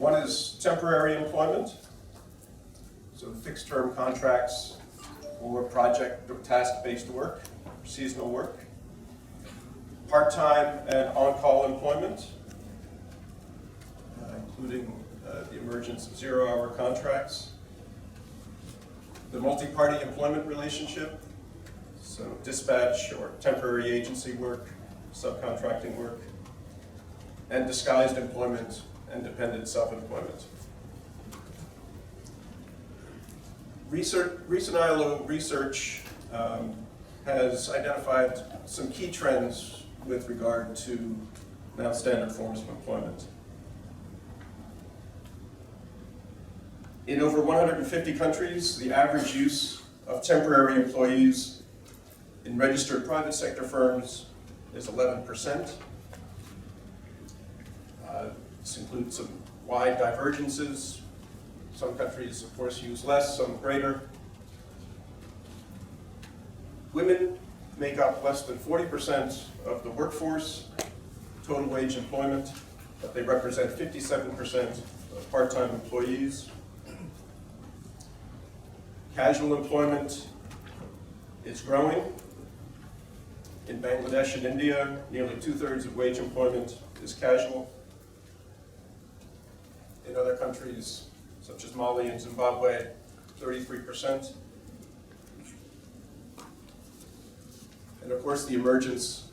One is temporary employment, so fixed-term contracts or project or task-based work, seasonal work. Part-time and on-call employment, including the emergence of zero-hour contracts. The multi-party employment relationship, so dispatch or temporary agency work, subcontracting work, and disguised employment and dependent self-employment. Recent ILO research has identified some key trends with regard to non-standard forms of employment. In over 150 countries, the average use of temporary employees in registered private sector firms is 11%. This includes some wide divergences. Some countries, of course, use less, some greater. Women make up less than 40% of the workforce, total wage employment, but they represent 57% of part-time employees. Casual employment is growing. In Bangladesh and India, nearly 2/3 of wage employment is casual. In other countries, such as Mali and Zimbabwe, 33%. And of course, the emergence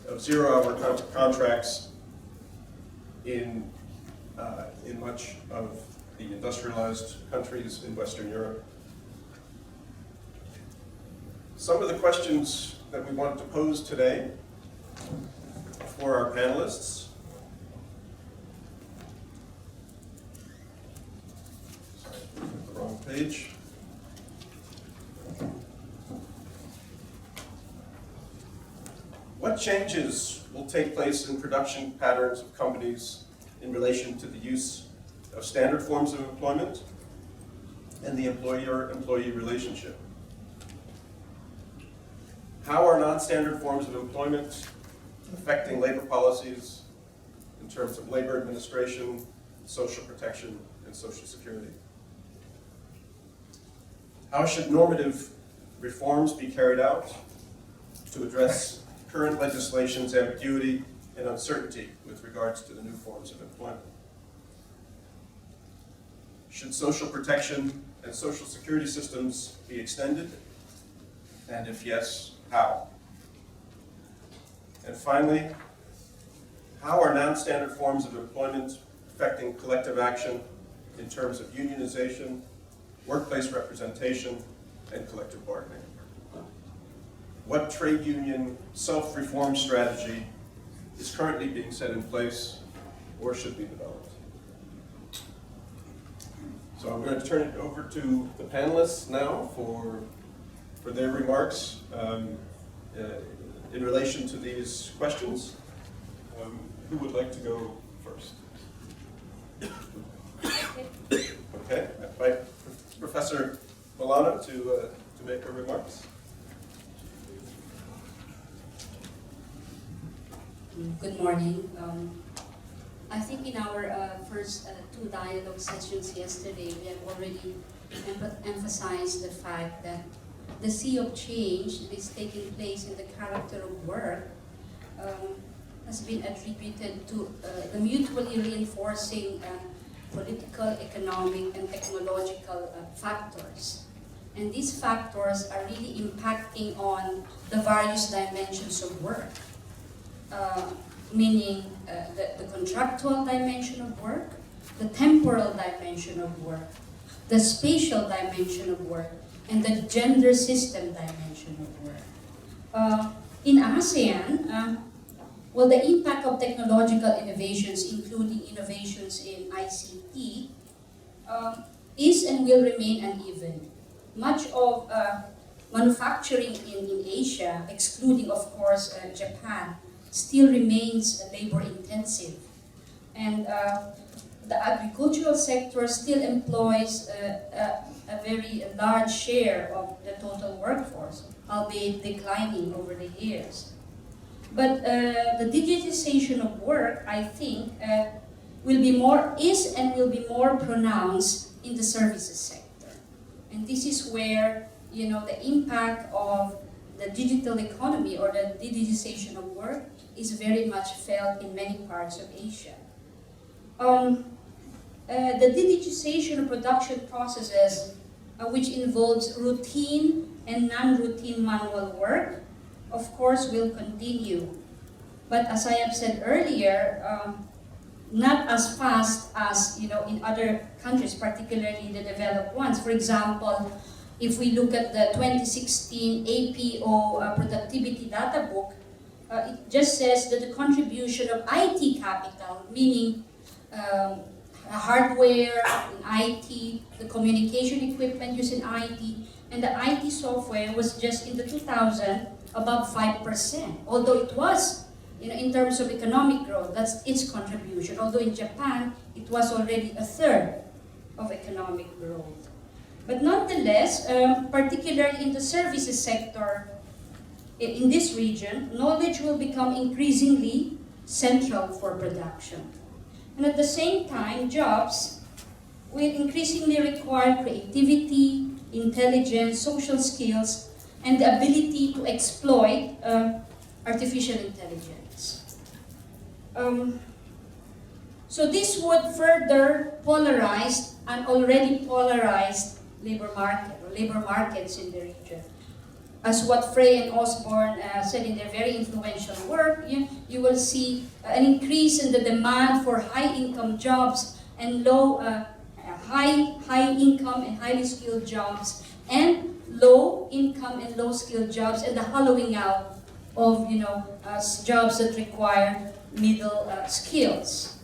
of zero-hour contracts in much of the industrialized countries in Western Europe. Some of the questions that we want to pose today for our panelists. Sorry, the wrong page. What changes will take place in production patterns of companies in relation to the use of standard forms of employment and the employer-employee relationship? How are non-standard forms of employment affecting labor policies in terms of labor administration, social protection, and social security? How should normative reforms be carried out to address current legislation's ambiguity and uncertainty with regards to the new forms of employment? Should social protection and social security systems be extended? And if yes, how? And finally, how are non-standard forms of employment affecting collective action in terms of unionization, workplace representation, and collective bargaining? What trade union self-reform strategy is currently being set in place or should be developed? So I'm going to turn it over to the panelists now for their remarks in relation to these questions. Who would like to go first? Okay, I invite Professor Milano to make her remarks. Good morning. I think in our first two dialogue sessions yesterday, we have already emphasized the fact that the sea of change that is taking place in the character of work has been attributed to the mutually reinforcing political, economic, and technological factors. And these factors are really impacting on the various dimensions of work. Meaning the contractual dimension of work, the temporal dimension of work, the spatial dimension of work, and the gender system dimension of work. In ASEAN, well, the impact of technological innovations, including innovations in ICT, is and will remain uneven. Much of manufacturing in Asia, excluding, of course, Japan, still remains labor intensive. And the agricultural sector still employs a very large share of the total workforce, albeit declining over the years. But the digitization of work, I think, is and will be more pronounced in the services sector. And this is where, you know, the impact of the digital economy or the digitization of work is very much felt in many parts of Asia. The digitization of production processes, which involves routine and non-routine manual work, of course, will continue. But as I have said earlier, not as fast as, you know, in other countries, particularly the developed ones. For example, if we look at the 2016 APO productivity data book, it just says that the contribution of IT capital, meaning hardware in IT, the communication equipment used in IT, and the IT software was just in the 2000 above 5%. Although it was, you know, in terms of economic growth, that's its contribution. Although in Japan, it was already a third of economic growth. But nonetheless, particularly in the services sector, in this region, knowledge will become increasingly central for production. And at the same time, jobs will increasingly require creativity, intelligence, social skills, and the ability to exploit artificial intelligence. So this would further polarize an already polarized labor market, or labor markets in the region. As what Frey and Osborne said in their very influential work, you will see an increase in the demand for high-income jobs and high income and highly skilled jobs, and low income and low skilled jobs, and the hollowing out of, you know, jobs that require middle skills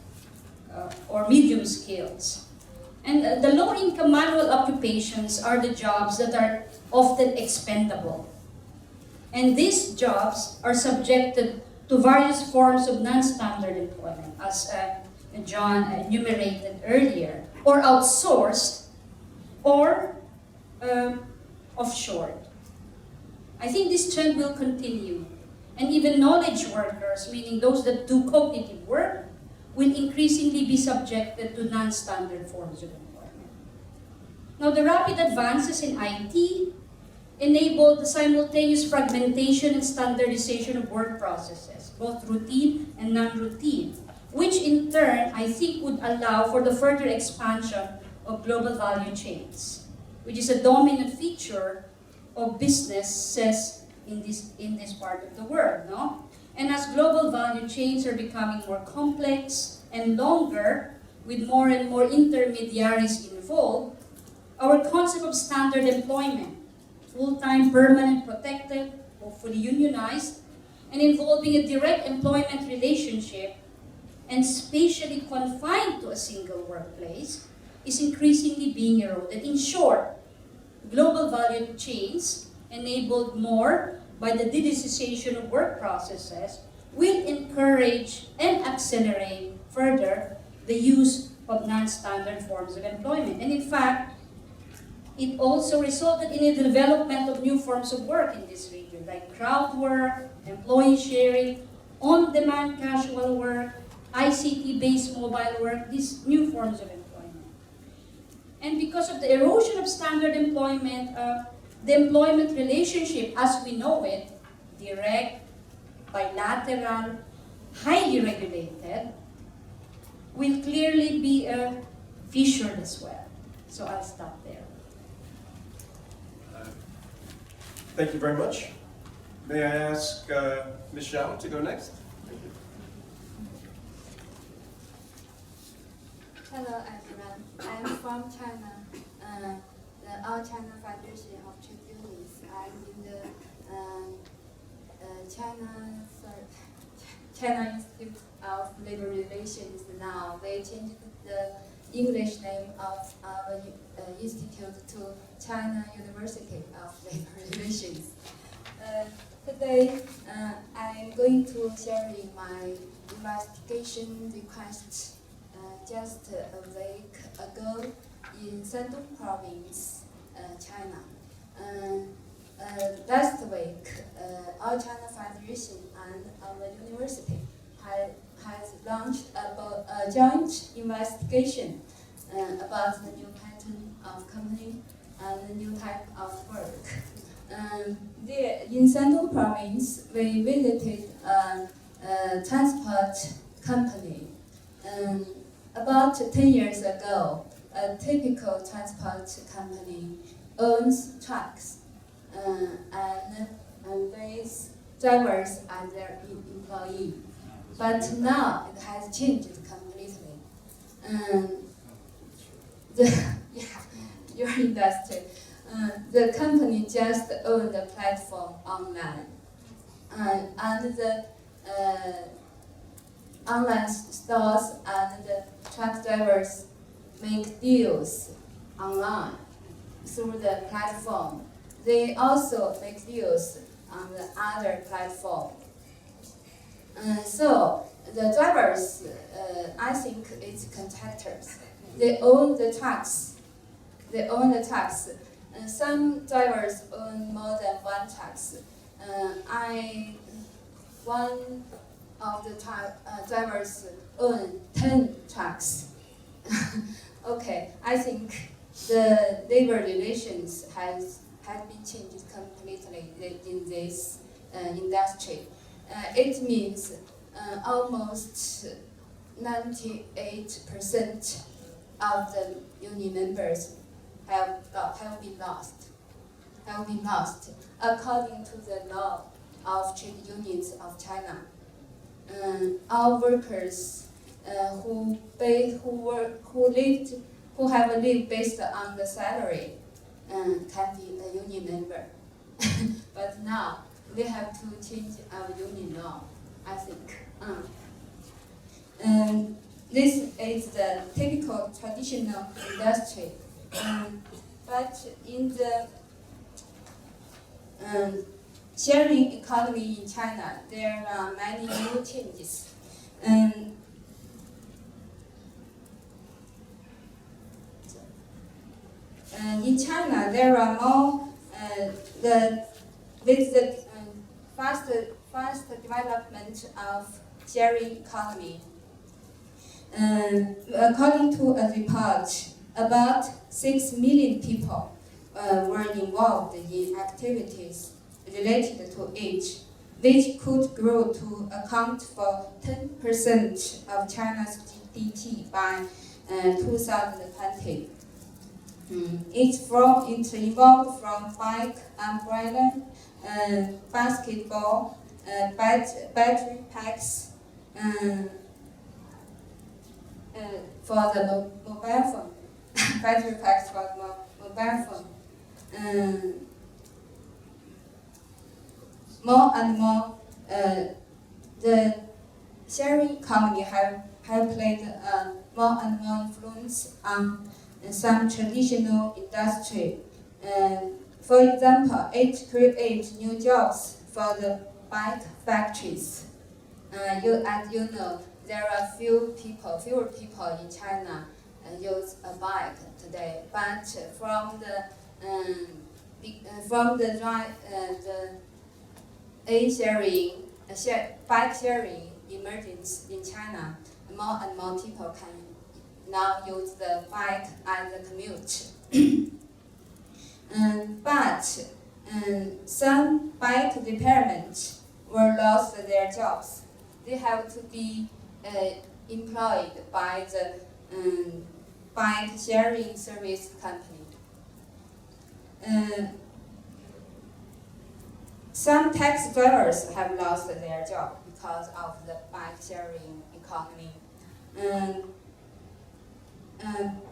or medium skills. And the low-income manual occupations are the jobs that are often expendable. And these jobs are subjected to various forms of non-standard employment, as John enumerated earlier, or outsourced, or offshored. I think this trend will continue. And even knowledge workers, meaning those that do cognitive work, will increasingly be subjected to non-standard forms of employment. Now, the rapid advances in IT enabled the simultaneous fragmentation and standardization of work processes, both routine and non-routine, which in turn, I think, would allow for the further expansion of global value chains, which is a dominant feature of businesses in this part of the world, no? And as global value chains are becoming more complex and longer, with more and more intermediaries involved, our concept of standard employment, full-time, permanent, protected, hopefully unionized, and involving a direct employment relationship and spatially confined to a single workplace, is increasingly being eroded. In short, global value chains, enabled more by the digitization of work processes, will encourage and accelerate further the use of non-standard forms of employment. And in fact, it also resulted in the development of new forms of work in this region, like crowd work, employee sharing, on-demand casual work, ICT-based mobile work, these new forms of employment. And because of the erosion of standard employment, the employment relationship as we know it, direct, bilateral, highly regulated, will clearly be fissured as well. So I'll stop there. Thank you very much. May I ask Ms. Zhao to go next? Thank you. Hello everyone, I am from China, the All China Federation of Trade Unions. I'm in the China Institute of Labor Relations now. They changed the English name of our institute to China University of Labor Relations. Today, I'm going to share my investigation request just a week ago in Shandong Province, China. Last week, All China Federation and our university has launched a joint investigation about the new pattern of company and the new type of work. In Shandong province, we visited a transport company. About 10 years ago, a typical transport company owns trucks and pays drivers as their employee. But now it has changed completely. Your industry. The company just owned the platform online, and the online stores and the truck drivers make deals online through the platform. They also make deals on the other platform. So the drivers, I think it's contractors. They own the trucks. Some drivers own more than one trucks. One of the drivers own 10 trucks. Okay, I think the labor relations has been changed completely in this industry. It means almost 98% of the union members have been lost, according to the law of trade unions of China. All workers who have a leave based on the salary can be a union member. But now we have to change our union law, I think. This is the typical traditional industry. But in the sharing economy in China, there are many new changes. In China, there are more with the fast development of sharing economy. According to a report, about 6 million people were involved in activities related to it, which could grow to account for 10% of China's GDP by 2020. It involved from bike, umbrella, basketball, battery packs for the mobile phone. Battery packs for mobile phone. More and more, the sharing economy have played more and more influence on some traditional industry. For example, it creates new jobs for the bike factories. As you know, there are fewer people in China use a bike today. But from the bike sharing emergence in China, more and more people can now use the bike as a commute. But some bike repairmen were lost their jobs. They have to be employed by the bike sharing service company. Some taxi drivers have lost their job because of the bike sharing economy.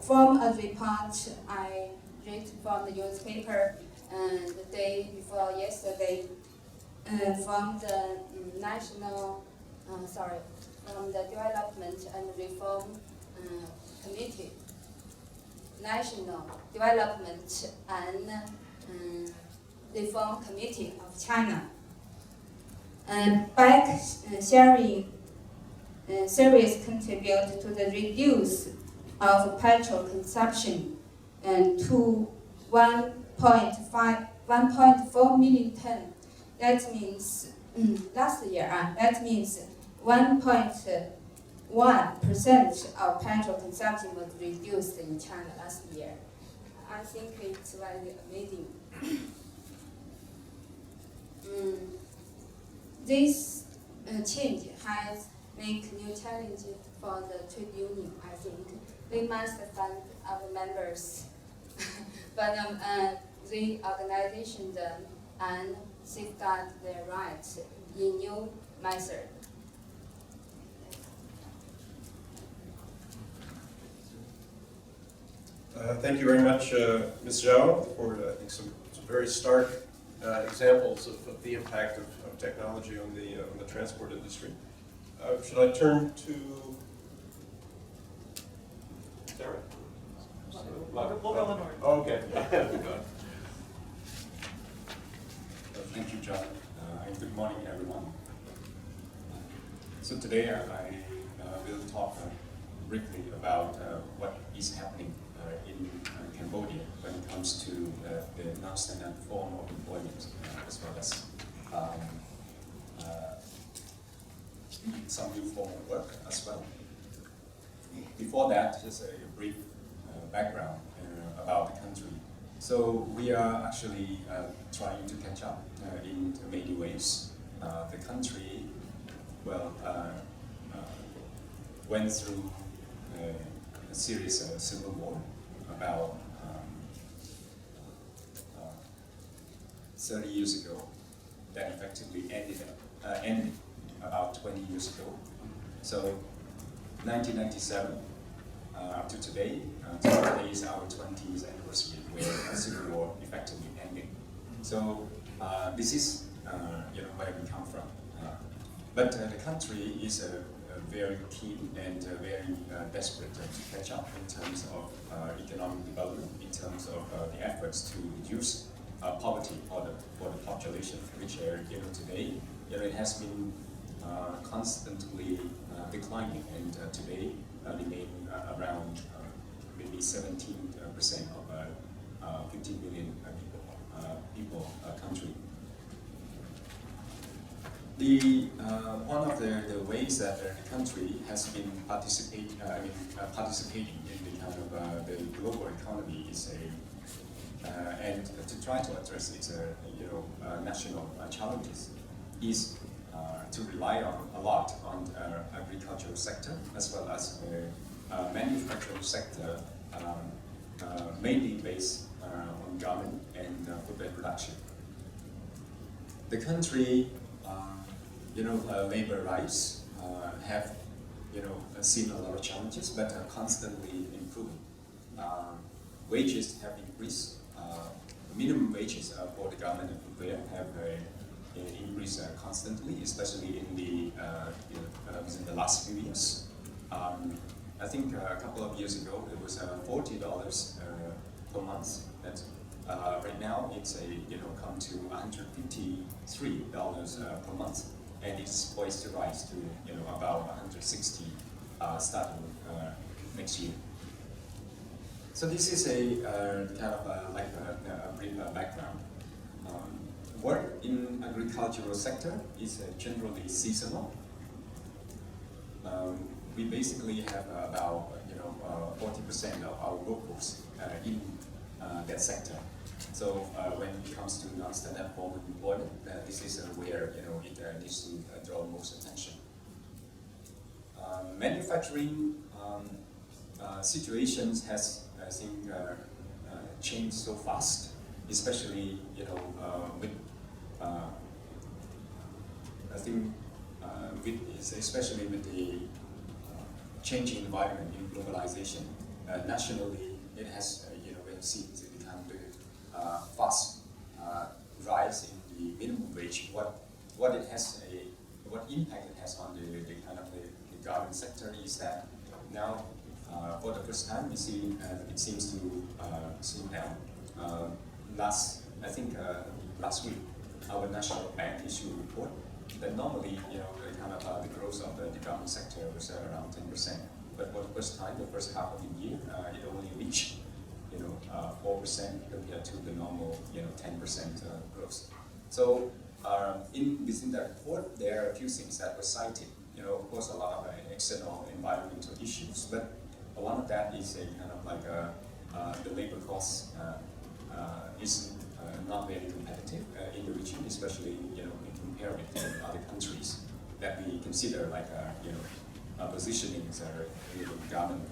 From a report I read from the newspaper the day before yesterday, from the from the Development and Reform Committee, National Development and Reform Committee of China. Bike sharing service contribute to the reduce of petrol consumption to 1.4 million ton. That means last year. That means 1.4 of petrol consumption was reduced in China last year. I think it's very amazing. This change has made new challenges for the trade union. I think we must fund our members, but the organization them and safeguard their rights in new method. Thank you very much, Ms. Zhao, for I think some very stark examples of the impact of technology on the transport industry. Should I turn to Sarah? We'll go in order. Oh, okay. Thank you, John, and good morning, everyone. So today I will talk briefly about what is happening in Cambodia when it comes to the non-standard form of employment, as well as some new form of work as well. Before that, just a brief background about the country. So we are actually trying to catch up in many ways. The country, went through a serious civil war about 30 years ago that effectively ended about 20 years ago. So 1997 up to today is our 20th anniversary where a civil war effectively ended. So this is where we come from. But the country is very keen and very desperate to catch up in terms of economic development, in terms of the efforts to reduce poverty for the population, which today it has been constantly declining, and today remain around maybe 17% of 15 million people country. The one of the ways that the country has been participating in the kind of the global economy is and to try to address its national challenges is to rely a lot on agricultural sector as well as manufacturing sector, mainly based on garment and footwear production. The country, labor rights have seen a lot of challenges, but are constantly improving. Wages have increased. Minimum wages for the garment and footwear have increased constantly, especially in within the last few years. I think a couple of years ago it was $40 per month. Right now it's come to $153 per month, and it's poised to rise to about 160 starting next year. So this is a kind of like a brief background. Work in agricultural sector is generally seasonal. We basically have about 40% of our workforce in that sector. So when it comes to non-standard form of employment, this is where it needs to draw most attention. Manufacturing situations has, I think, changed so fast, especially with I think especially with the changing environment in globalization. Nationally, it has we have seen the kind of fast rise in the minimum wage. What impact it has on the kind of the garment sector is that now for the first time we see it seems to slow down. Last week our national bank issued a report that normally the kind of the growth of the garment sector was around 10%, but for the first time, the first half of the year, it only reached 4% compared to the normal 10% growth. So within that report, there are a few things that were cited. of course, a lot of external environmental issues, but one of that is a kind of like the labor cost is not very competitive in the region, especially in comparing to other countries that we consider like positioning garment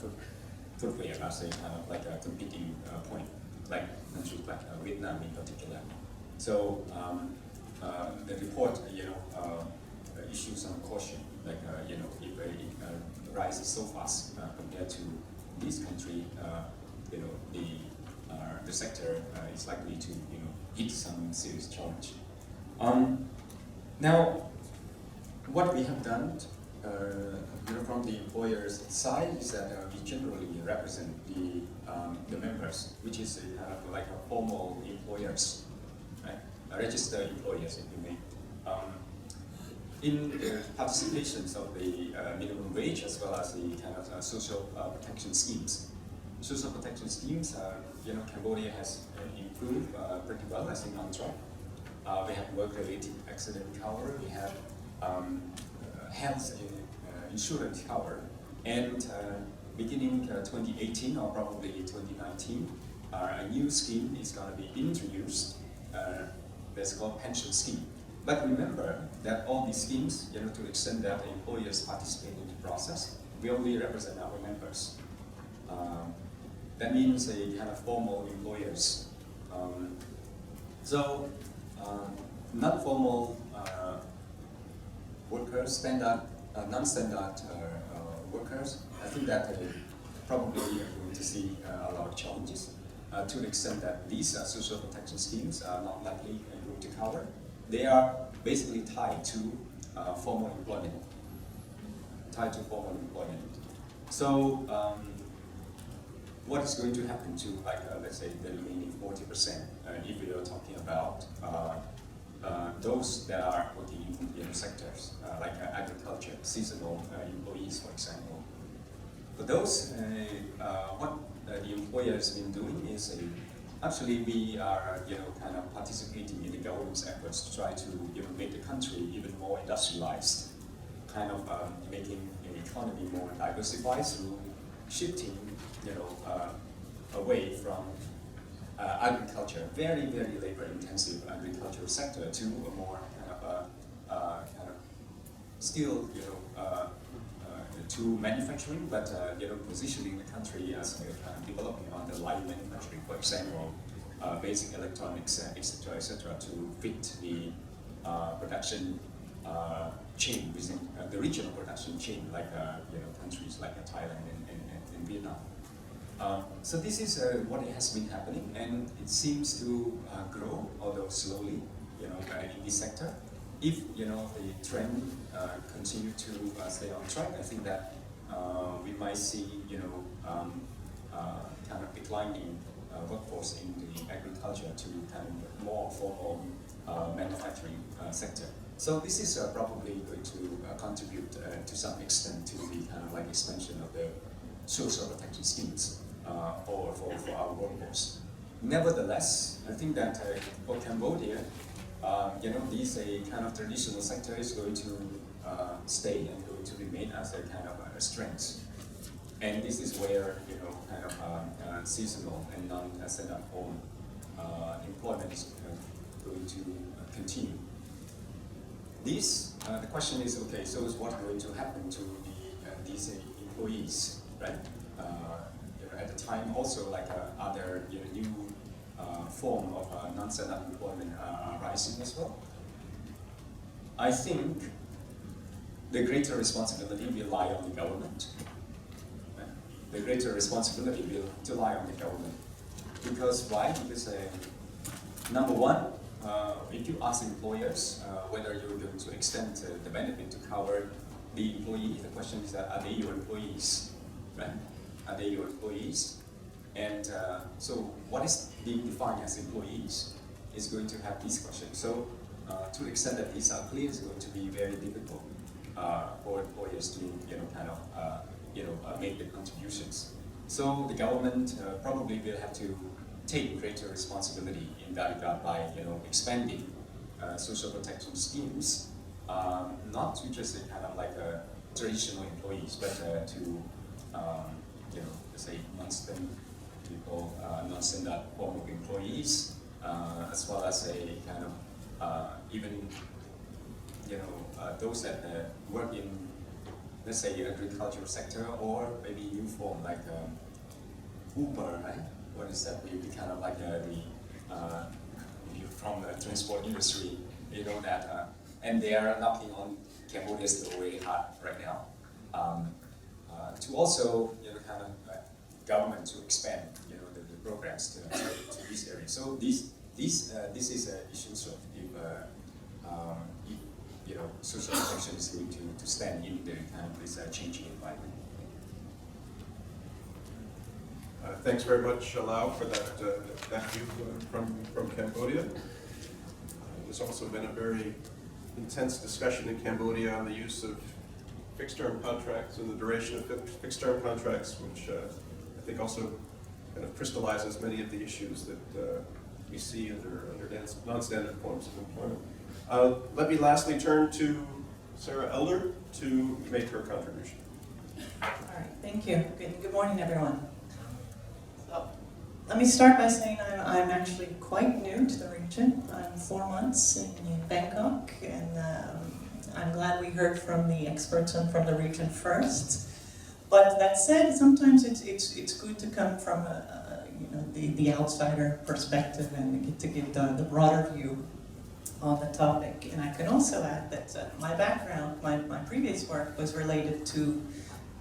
footwear as a kind of like a competing point, like countries like Vietnam in particular. So the report, issues some caution, like if it rises so fast compared to this country, the sector is likely to hit some serious challenge. Now, what we have done, from the employer's side, is that we generally represent the members, which is a kind of like a formal employers, right? Registered employers, if you may. In the participations of the minimum wage as well as the kind of social protection schemes. Social protection schemes, Cambodia has improved pretty well, I think, on track. We have work-related accident cover, we have health insurance cover, and beginning 2018 or probably 2019, a new scheme is going to be introduced. That's called pension scheme. But remember that all these schemes, to the extent that employers participate in the process, we only represent our members. That means a kind of formal employers. Not formal workers, standard, non-standard workers, I think that probably are going to see a lot of challenges to the extent that these social protection schemes are not likely going to cover. They are basically tied to formal employment. So, what is going to happen to, let's say, the remaining 40%, if we are talking about those that are working in sectors like agriculture, seasonal employees, for example. For those, what the employer has been doing is actually we are kind of participating in the government's efforts to try to make the country even more industrialized, kind of making the economy more diversified through shifting away from agriculture, very, very labor-intensive agricultural sector, to a more kind of still to manufacturing, but positioning the country as developing on the light manufacturing, for example, basic electronics, etc., to fit the production chain within the regional production chain, like countries like Thailand and Vietnam. So this is what has been happening, and it seems to grow, although slowly, in this sector. If the trend continue to stay on track, I think that we might see kind of declining workforce in the agriculture to kind of more formal manufacturing sector. So this is probably going to contribute to some extent to the kind of like expansion of the social protection schemes for our workforce. Nevertheless, I think that for Cambodia, this kind of traditional sector is going to stay and going to remain as a kind of a strength. And this is where kind of seasonal and non-standard form employment is going to continue. The question is, okay, so is what going to happen to these employees, right? At the time, also like other new form of non-standard employment are rising as well. I think the greater responsibility will lie on the government. Right? The greater responsibility will lie on the government. Because why? Because number one, if you ask employers whether you're going to extend the benefit to cover the employee, the question is that are they your employees, right? Are they your employees? And so what is being defined as employees is going to have these questions. So to the extent that these are clear, it's going to be very difficult for employers to make the contributions. So the government probably will have to take greater responsibility in that regard by expanding social protection schemes, not to just kind of like traditional employees, but to let's say non-STEM people, non-standard form of employees, as well as a kind of even those that work in, let's say, agricultural sector, or maybe new form like Uber, right? What is that? We kind of like if you're from the transport industry, you know that, and they are knocking on Cambodia's door very hard right now. To also, kind of government to expand, the programs to this area. So this is issues of if social protection is going to stand in the kind of this changing environment. Thanks very much, Lau, for that view from Cambodia. There's also been a very intense discussion in Cambodia on the use of fixed-term contracts and the duration of fixed-term contracts, which I think also kind of crystallizes many of the issues that we see under non-standard forms of employment. Let me lastly turn to Sarah Elder to make her contribution. All right, thank you. Good morning, everyone. So, let me start by saying I'm actually quite new to the region. I'm 4 months in Bangkok, and I'm glad we heard from the experts and from the region first. But that said, sometimes it's good to come from the outsider perspective and get to give the broader view on the topic. And I can also add that my background, my previous work was related to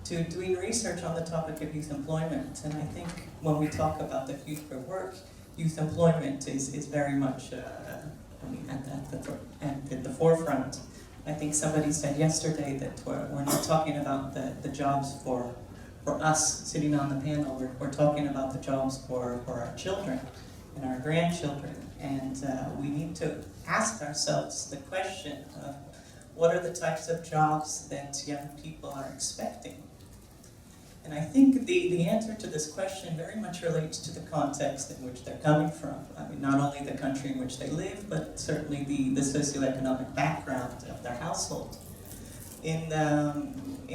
doing research on the topic of youth employment. And I think when we talk about the future of work, youth employment is very much at the forefront. I think somebody said yesterday that we're not talking about the jobs for us sitting on the panel. We're talking about the jobs for our children and our grandchildren. And we need to ask ourselves the question of what are the types of jobs that young people are expecting? And I think the answer to this question very much relates to the context in which they're coming from. I mean, not only the country in which they live, but certainly the socioeconomic background of their household. In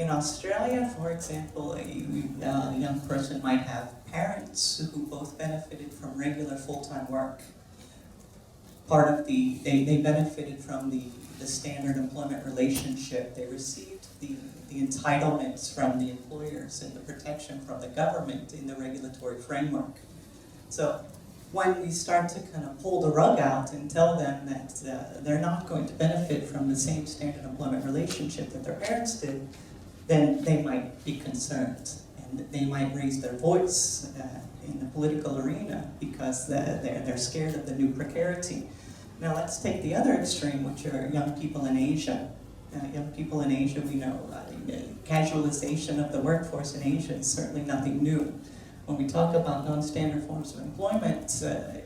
Australia, for example, a young person might have parents who both benefited from regular full-time work. They benefited from the standard employment relationship. They received the entitlements from the employers and the protection from the government in the regulatory framework. So when we start to kind of pull the rug out and tell them that they're not going to benefit from the same standard employment relationship that their parents did, then they might be concerned and they might raise their voice in the political arena because they're scared of the new precarity. Now let's take the other extreme, which are young people in Asia. Young people in Asia, we know, casualization of the workforce in Asia is certainly nothing new. When we talk about non-standard forms of employment,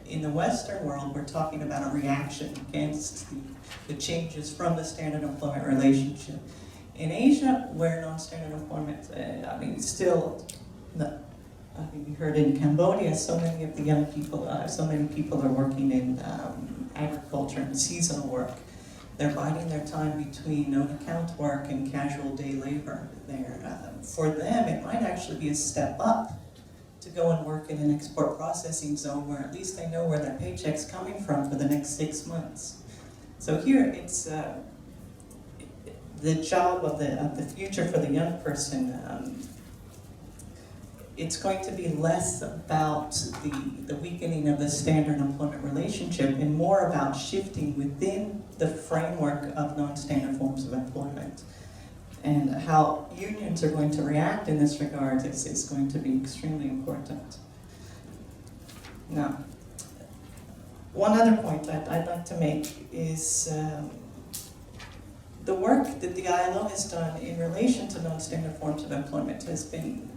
in the Western world, we're talking about a reaction against the changes from the standard employment relationship. In Asia, where non-standard employment, we heard in Cambodia, so many of the young people, so many people are working in agriculture and seasonal work. They're biding their time between known-account work and casual day labor. For them, it might actually be a step up to go and work in an export processing zone where at least they know where their paycheck's coming from for the next 6 months. So here, it's the job of the future for the young person. It's going to be less about the weakening of the standard employment relationship and more about shifting within the framework of non-standard forms of employment. And how unions are going to react in this regard is going to be extremely important. Now, one other point I'd like to make is the work that the ILO has done in relation to non-standard forms of employment has been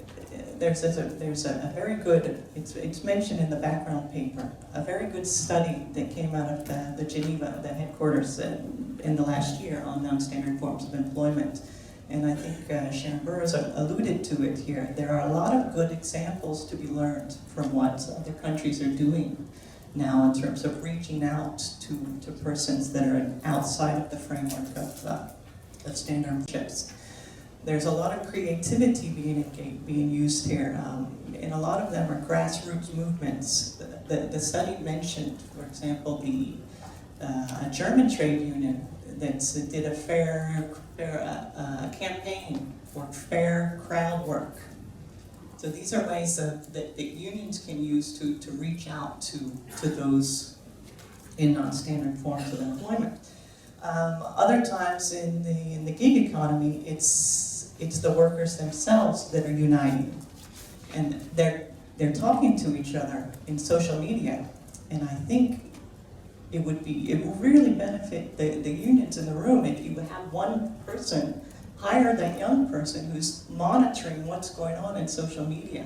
there's a very good, it's mentioned in the background paper, a very good study that came out of the Geneva, the headquarters in the last year on non-standard forms of employment. And I think Sharon Burrows alluded to it here. There are a lot of good examples to be learned from what other countries are doing now in terms of reaching out to persons that are outside of the framework of standard chips. There's a lot of creativity being used here, and a lot of them are grassroots movements. The study mentioned, for example, a German trade union that did a fair campaign for fair crowd work. So these are ways that unions can use to reach out to those in non-standard forms of employment. Other times in the gig economy, it's the workers themselves that are uniting, and they're talking to each other in social media. And I think it will really benefit the unions in the room if you have one person hire that young person who's monitoring what's going on in social media,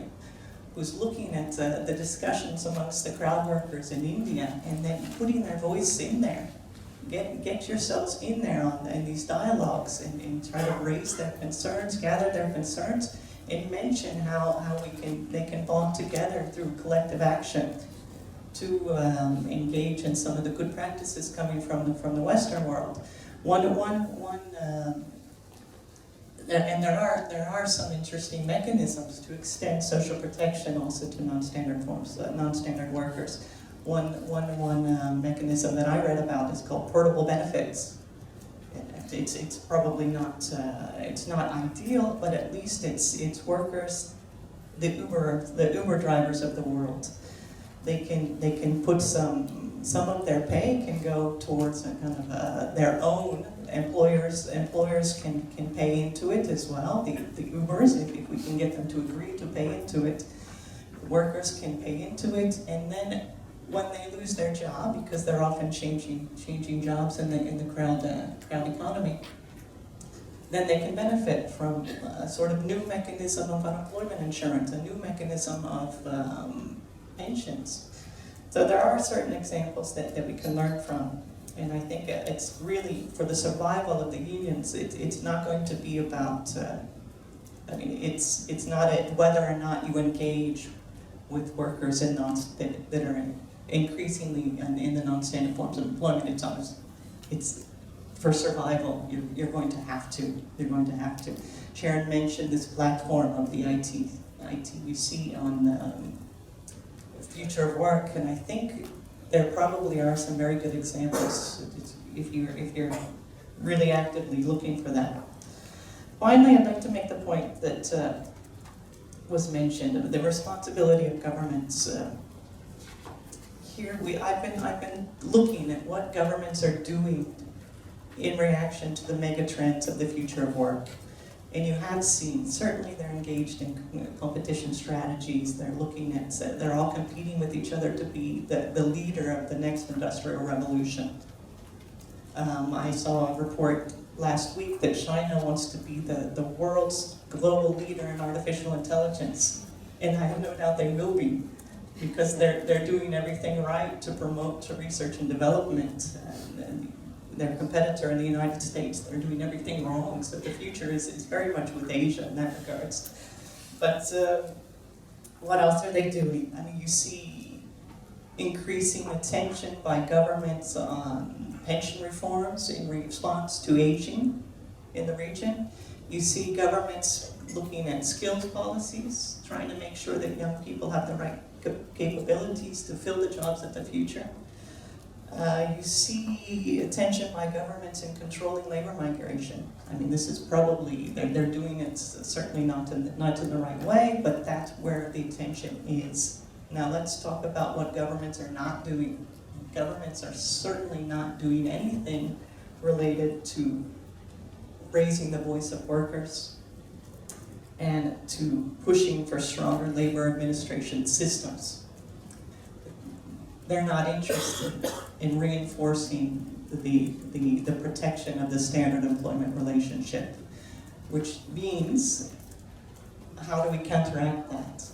who's looking at the discussions amongst the crowd workers in India, and then putting their voice in there. Get yourselves in there in these dialogues and try to raise their concerns, gather their concerns, and mention how they can bond together through collective action to engage in some of the good practices coming from the Western world. And there are some interesting mechanisms to extend social protection also to non-standard forms, non-standard workers. One mechanism that I read about is called portable benefits. It's probably not it's not ideal, but at least it's workers, the Uber drivers of the world. They can put some of their pay can go towards a kind of their own. Employers can pay into it as well. The Ubers, if we can get them to agree to pay into it, workers can pay into it, and then when they lose their job, because they're often changing jobs in the crowd economy, then they can benefit from a sort of new mechanism of unemployment insurance, a new mechanism of pensions. So there are certain examples that we can learn from. And I think it's really, for the survival of the unions, it's not going to be about, it's not whether or not you engage with workers that are increasingly in the non-standard forms of employment. It's for survival, you're going to have to. You're going to have to. Sharon mentioned this platform of the ITUC on Future of Work, and I think there probably are some very good examples if you're really actively looking for that. Finally, I'd like to make the point that was mentioned, the responsibility of governments. Here, I've been looking at what governments are doing in reaction to the mega trends of the future of work. And you have seen, certainly they're engaged in competition strategies, they're all competing with each other to be the leader of the next industrial revolution. I saw a report last week that China wants to be the world's global leader in artificial intelligence. And I have no doubt they will be, because they're doing everything right to promote to research and development. And their competitor in the United States, they're doing everything wrong. So the future is very much with Asia in that regards. But what else are they doing? I mean, you see increasing attention by governments on pension reforms in response to aging in the region. You see governments looking at skills policies, trying to make sure that young people have the right capabilities to fill the jobs of the future. You see attention by governments in controlling labor migration. I mean, this is probably, they're doing it certainly not in the right way, but that's where the attention is. Now let's talk about what governments are not doing. Governments are certainly not doing anything related to raising the voice of workers and to pushing for stronger labor administration systems. They're not interested in reinforcing the protection of the standard employment relationship, which means, how do we counteract that?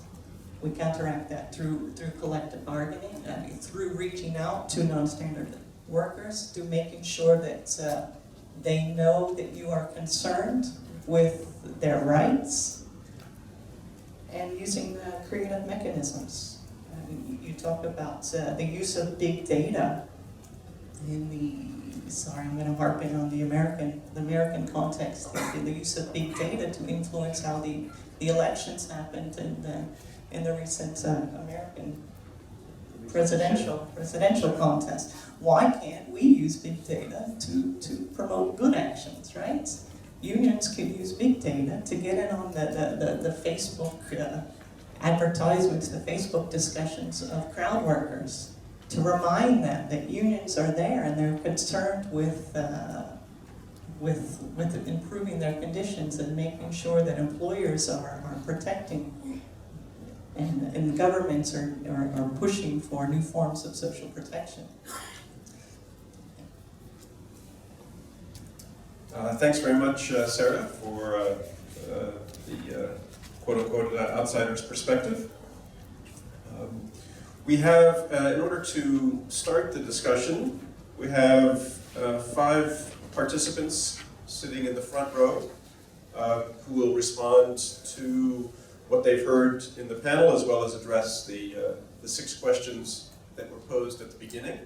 We counteract that through collective bargaining, through reaching out to non-standard workers, through making sure that they know that you are concerned with their rights, and using creative mechanisms. You talk about the use of big data sorry, I'm going to harp in on the American context, the use of big data to influence how the elections happened in the recent American presidential contest. Why can't we use big data to promote good actions, right? Unions could use big data to get in on the Facebook advertisements, the Facebook discussions of crowd workers, to remind them that unions are there and they're concerned with improving their conditions and making sure that employers are protecting and governments are pushing for new forms of social protection. Thanks very much, Sarah, for the quote-unquote outsider's perspective. We have, in order to start the discussion, we have 5 participants sitting in the front row who will respond to what they've heard in the panel, as well as address the 6 questions that were posed at the beginning.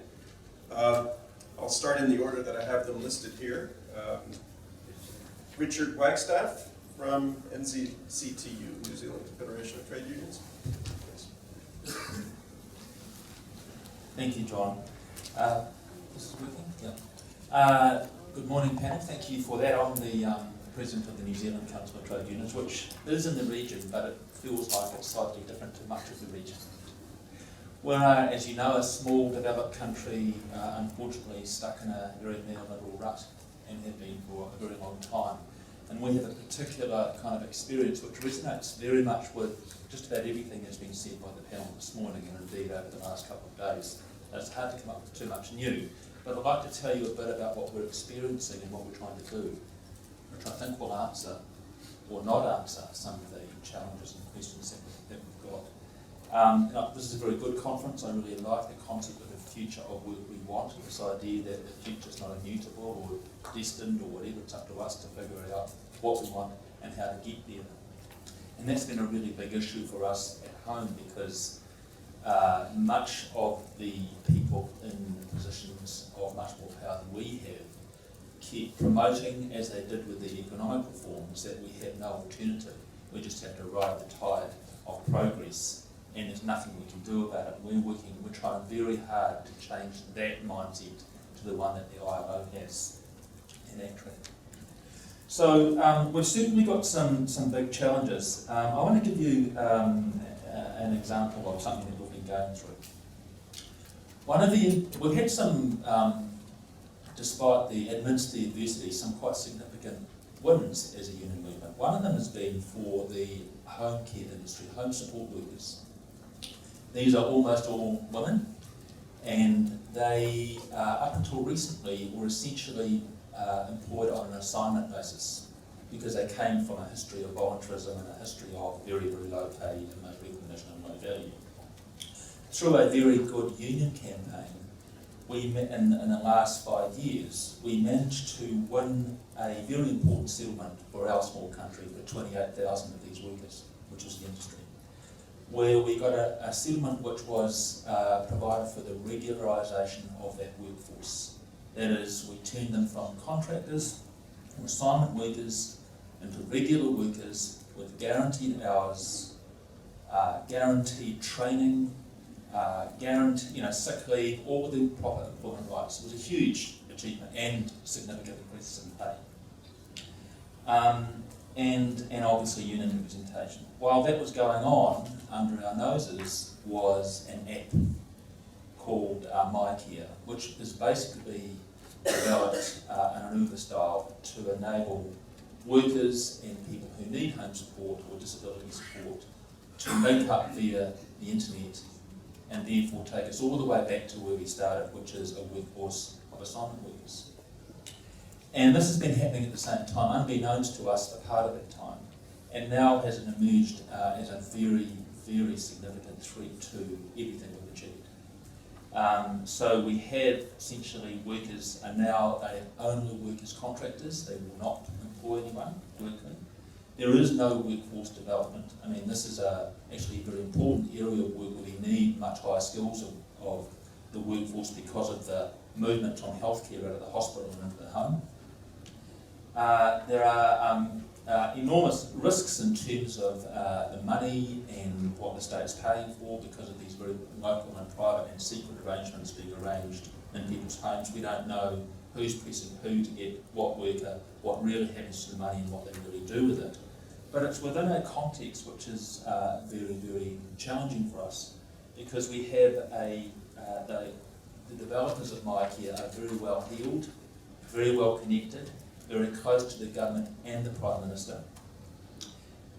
I'll start in the order that I have them listed here. Richard Wagstaff from NZCTU, New Zealand Federation of Trade Unions. Thank you, John. This is working? Yeah. Good morning, panel. Thank you for that. I'm the president of the New Zealand Council of Trade Unions, which is in the region, but it feels like it's slightly different to much of the region. We're, as you know, a small developed country, unfortunately stuck in a very neoliberal rut, and have been for a very long time. And we have a particular kind of experience which resonates very much with just about everything that's been said by the panel this morning, and indeed over the last couple of days. It's hard to come up with too much new, but I'd like to tell you a bit about what we're experiencing and what we're trying to do, which I think will answer, or not answer, some of the challenges and questions that we've got. This is a very good conference. I really like the concept of the future of work we want, this idea that the future is not immutable or destined or whatever. It's up to us to figure out what we want and how to get there. And that's been a really big issue for us at home, because much of the people in positions of much more power than we have keep promoting, as they did with the economic reforms, that we have no alternative. We just have to ride the tide of progress, and there's nothing we can do about it. We're trying very hard to change that mindset to the one that the ILO has in ACTRA. So we've certainly got some big challenges. I want to give you an example of something that we've been going through. We've had some, despite the administrative adversity, some quite significant wins as a union movement. One of them has been for the home care industry, home support workers. These are almost all women, and they, up until recently, were essentially employed on an assignment basis, because they came from a history of voluntarism and a history of very, very low pay and no recognition and low value. Through a very good union campaign, in the last 5 years, we managed to win a very important settlement for our small country for 28,000 of these workers, which is the industry, where we got a settlement which was provided for the regularisation of that workforce. That is, we turned them from contractors or assignment workers into regular workers with guaranteed hours, guaranteed training, sick leave, all the proper employment rights. It was a huge achievement and significant increases in pay. And obviously union representation. While that was going on, under our noses was an app called MyCare, which is basically developed in an Uber style to enable workers and people who need home support or disability support to link up via the internet, and therefore take us all the way back to where we started, which is a workforce of assignment workers. And this has been happening at the same time, unbeknownst to us for part of that time, and now has emerged as a very, very significant threat to everything we've achieved. So we have essentially workers are now only work as contractors. They will not employ anyone directly. There is no workforce development. I mean, this is actually a very important area of work where we need much higher skills of the workforce because of the movement on healthcare out of the hospital and into the home. There are enormous risks in terms of the money and what the state's paying for because of these very local and private and secret arrangements being arranged in people's homes. We don't know who's pressing who to get what worker, what really happens to the money and what they really do with it. But it's within a context which is very, very challenging for us because we have the developers of MyCare are very well heeled, very well connected, very close to the government and the Prime Minister.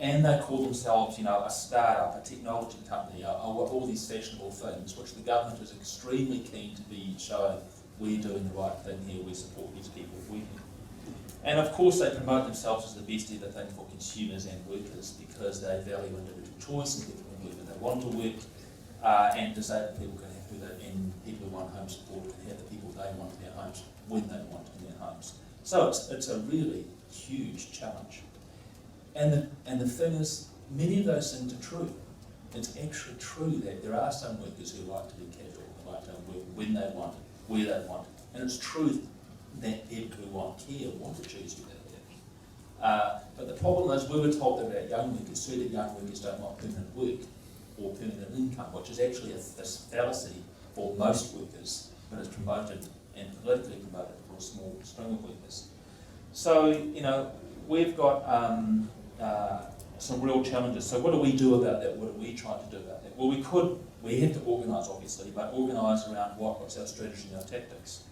And they call themselves, a start-up, a technology company, all these fashionable things, which the government is extremely keen to be showing we're doing the right thing here, we support these people working. And of course they promote themselves as the best ever thing for consumers and workers because they value individual choice and people can work where they want to work, and disabled people can have and people who want home support can have the people they want in their homes when they want in their homes. So it's a really huge challenge. And the thing is, many of those things are true. It's actually true that there are some workers who like to be casual, who like to work when they want, where they want. And it's true that people who want care want to choose who they live. But the problem is we were told that about young workers, too, that young workers don't want permanent work or permanent income, which is actually a fallacy for most workers, but it's promoted and politically promoted for a small string of workers. So, we've got some real challenges. So what do we do about that? What are we trying to do about that? Well, we have to organise, obviously, but organise around what's our strategy and our tactics.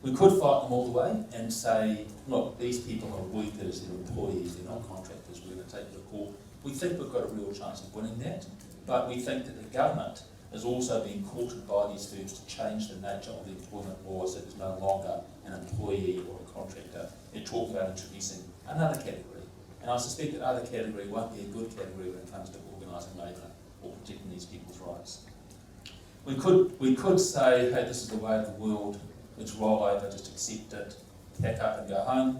We could fight them all the way and say, look, these people are workers, they're employees, they're not contractors, we're going to take it to court. We think we've got a real chance of winning that, but we think that the government is also being courted by these firms to change the nature of the employment laws so that it's no longer an employee or a contractor. They're talking about introducing another category. And I suspect that other category won't be a good category when it comes to organising labour or protecting these people's rights. We could say, hey, this is the way of the world, let's roll over, just accept it, pack up and go home.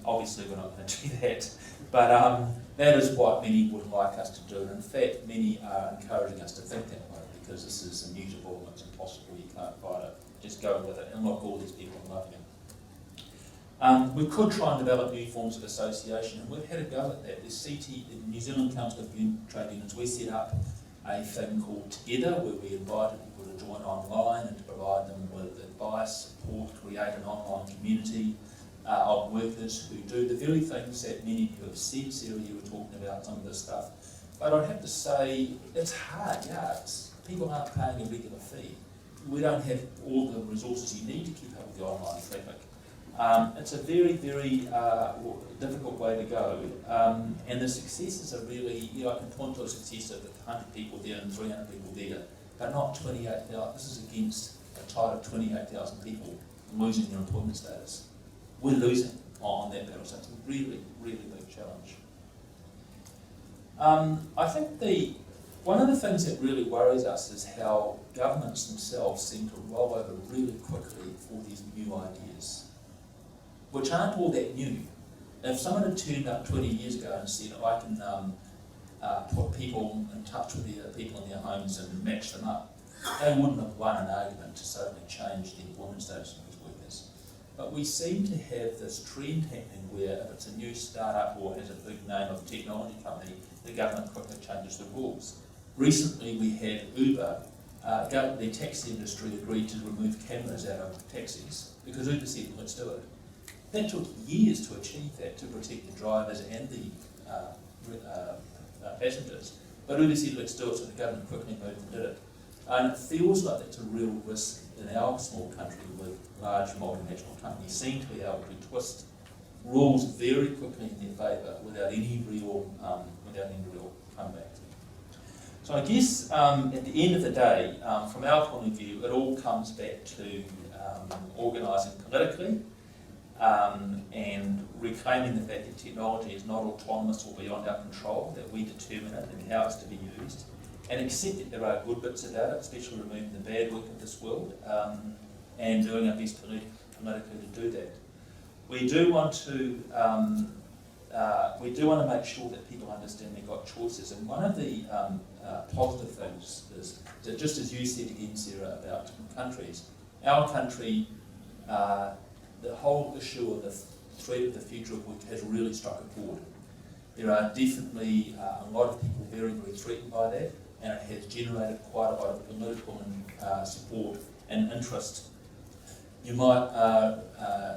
Obviously we're not going to do that, but that is what many would like us to do. And in fact, many are encouraging us to think that way because this is immutable and it's impossible, you can't fight it. Just go with it and look, all these people are loving it. We could try and develop new forms of association, and we've had a go at that. The New Zealand Council of Trade Unions, we set up a thing called Together, where we invited people to join online and to provide them with advice, support, create an online community of workers who do the very things that many of you have said. Sarah, you were talking about some of this stuff. But I'd have to say, it's hard, people aren't paying a regular fee. We don't have all the resources you need to keep up with the online traffic. It's a very, very difficult way to go. And the successes are really, I can point to a success of 100 people there and 300 people there, but not 28,000. This is against a tide of 28,000 people losing their employment status. We're losing on that battle, so it's a really, really big challenge. I think one of the things that really worries us is how governments themselves seem to roll over really quickly for these new ideas, which aren't all that new. If someone had turned up 20 years ago and said, I can put people in touch with the people in their homes and match them up, they wouldn't have won an argument to suddenly change the employment status of these workers. But we seem to have this trend happening where if it's a new startup or has a big name of a technology company, the government quickly changes the rules. Recently we had Uber, the taxi industry agreed to remove cameras out of taxis because Uber said, let's do it. That took years to achieve that, to protect the drivers and the passengers. But Uber said, let's do it, so the government quickly moved and did it. And it feels like that's a real risk in our small country with large multinational companies seem to be able to twist rules very quickly in their favour without any real comeback. So I guess at the end of the day, from our point of view, it all comes back to organising politically and reclaiming the fact that technology is not autonomous or beyond our control, that we determine it and how it's to be used, and accept that there are good bits about it, especially removing the bad work of this world, and doing our best politically to do that. We do want to make sure that people understand they've got choices, and one of the positive things is that, just as you said again, Sarah, about different countries, our country, the whole issue of the threat of the future of work has really struck a chord. There are definitely a lot of people very, very threatened by that, and it has generated quite a lot of political support and interest. You might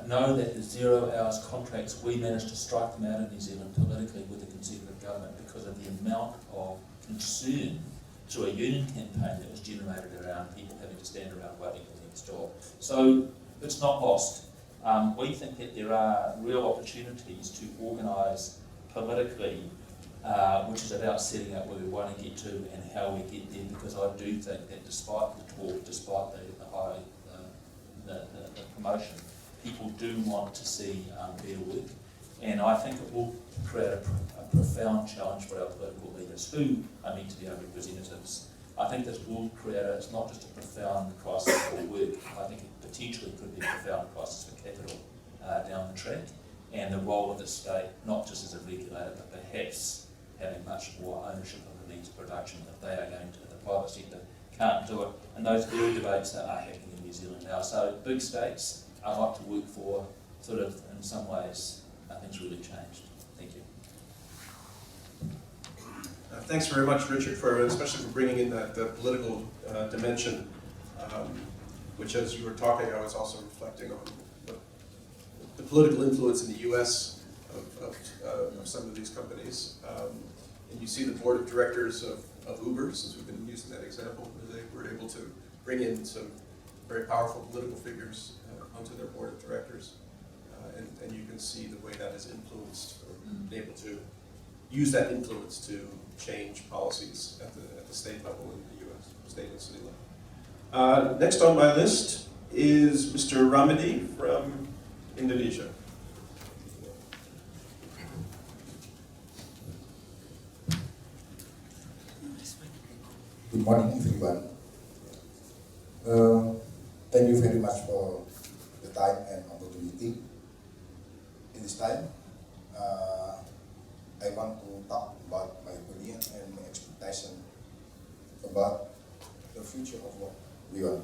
know that the 0 hours contracts, we managed to strike them out in New Zealand politically with the Conservative government because of the amount of concern through a union campaign that was generated around people having to stand around waiting for the next job. So it's not lost. We think that there are real opportunities to organise politically, which is about setting up where we want to get to and how we get there, because I do think that despite the talk, despite the high the promotion, people do want to see better work, and I think it will create a profound challenge for our political leaders who are meant to be our representatives. I think this will create it's not just a profound crisis for work, I think it potentially could be a profound crisis for capital down the track, and the role of the state, not just as a regulator, but perhaps having much more ownership of the means of production if they are going to, the private sector can't do it. And those very debates are happening in New Zealand now. So big states I like to work for, sort of in some ways, nothing's really changed. Thank you. Thanks very much, Richard, especially for bringing in that political dimension, which, as you were talking, I was also reflecting on the political influence in the U.S. of some of these companies. And you see the board of directors of Uber, since we've been using that example, where they were able to bring in some very powerful political figures onto their board of directors. And you can see the way that has influenced, or been able to use that influence to change policies at the state level in the U.S., state and city level. Next on my list is Mr. Ramadi from Indonesia. Good morning, everyone. Thank you very much for the time and opportunity. In this time, I want to talk about my opinion and my expectation about the future of what we want.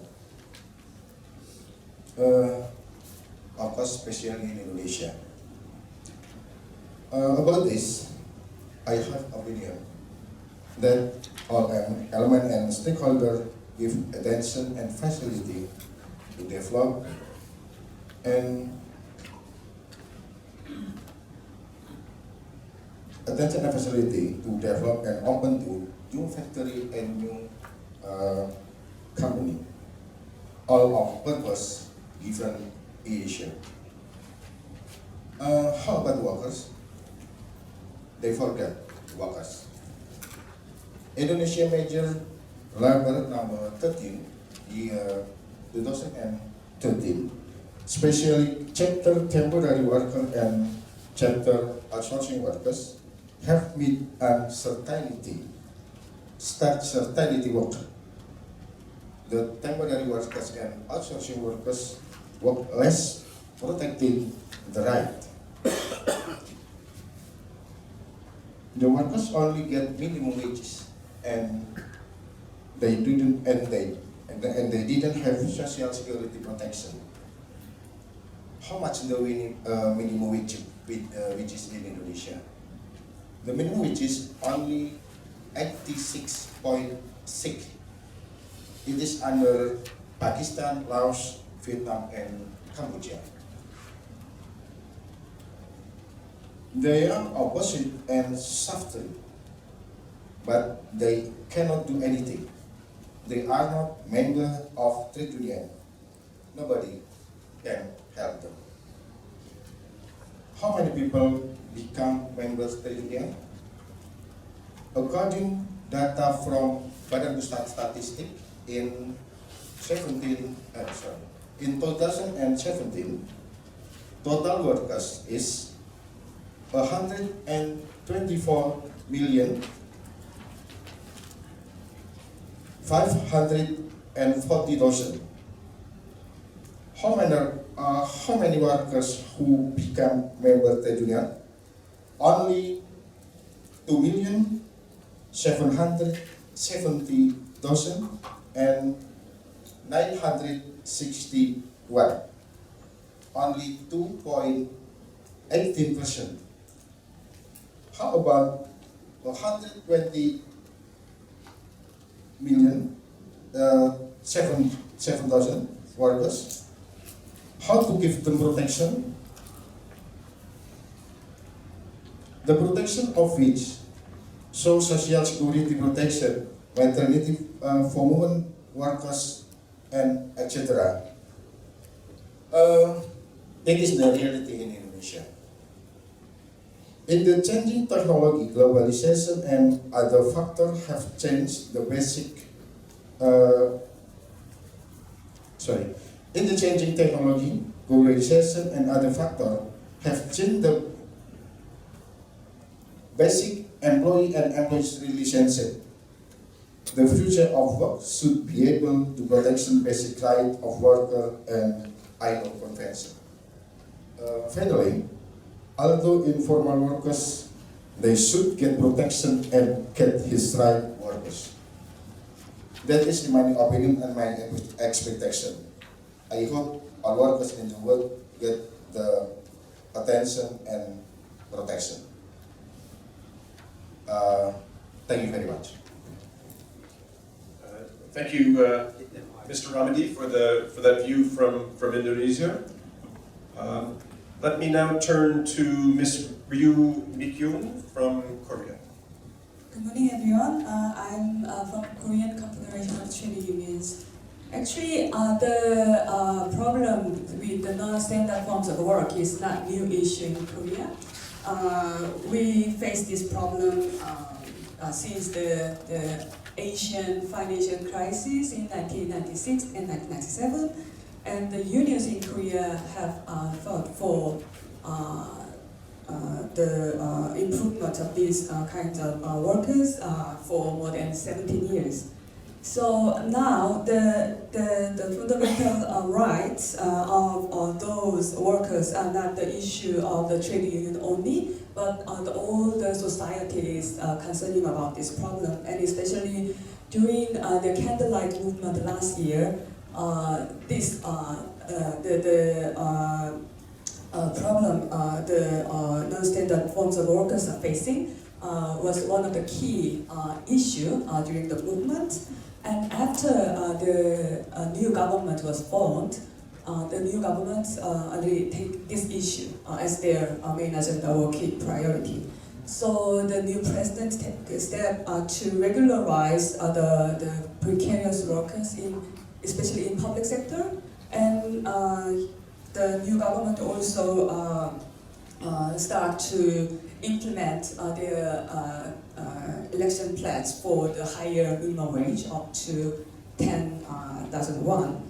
Of course, especially in Indonesia. About this, I have opinion that all element and stakeholder give attention and facility to develop and attention and facility to develop and open to new factory and new company, all of purpose given Asia. How about workers? They forget workers. Indonesia Major Labor number 13, year 2013, especially chapter temporary worker and chapter outsourcing workers have met uncertainty, start certainty work. The temporary workers and outsourcing workers work less, protecting the right. The workers only get minimum wages, and they didn't have social security protection. How much the minimum wages in Indonesia? The minimum wage is only 86.6. It is under Pakistan, Laos, Vietnam, and Cambodia. They are opposite and suffering, but they cannot do anything. They are not members of trade union. Nobody can help them. How many people become members of trade union? According data from Badan Pusat Statistik in 2017, total workers is 124,540,000. How many workers who become member trade union? Only 2,770,960 1961. Only 2.18%. How about 120 million, 7,000 workers? How to give them protection? The protection of which, so social security protection, maternity for women workers, and etc. It is the reality in Indonesia. In the changing technology, globalization and other factors have changed the basic. In the changing technology, globalization and other factors have changed the basic employee and employees relationship. The future of work should be able to protect the basic right of worker and ILO convention. Finally, although informal workers, they should get protection and get his right workers. That is in my opinion and my expectation. I hope all workers in the world get the attention and protection. Thank you very much. Thank you, Mr. Ramadi, for that view from Indonesia. Let me now turn to Ms. Ryu Mikyung from Korea. Good morning, everyone. I'm from Korean Confederation of Trade Unions. Actually, the problem with the non-standard forms of work is not new issue in Korea. We face this problem since the Asian financial crisis in 1996 and 1997, and the unions in Korea have fought for the improvement of these kinds of workers for more than 17 years. So now the fundamental rights of those workers are not the issue of the trade union only, but all the society is concerning about this problem, and especially during the candlelight movement last year, this problem the non-standard forms of workers are facing was one of the key issue during the movement. And after the new government was formed, the new government already take this issue as their main agenda or key priority. So the new president took a step to regularize the precarious workers especially in public sector, and the new government also start to implement their election pledge for the higher minimum wage up to 10,000 won.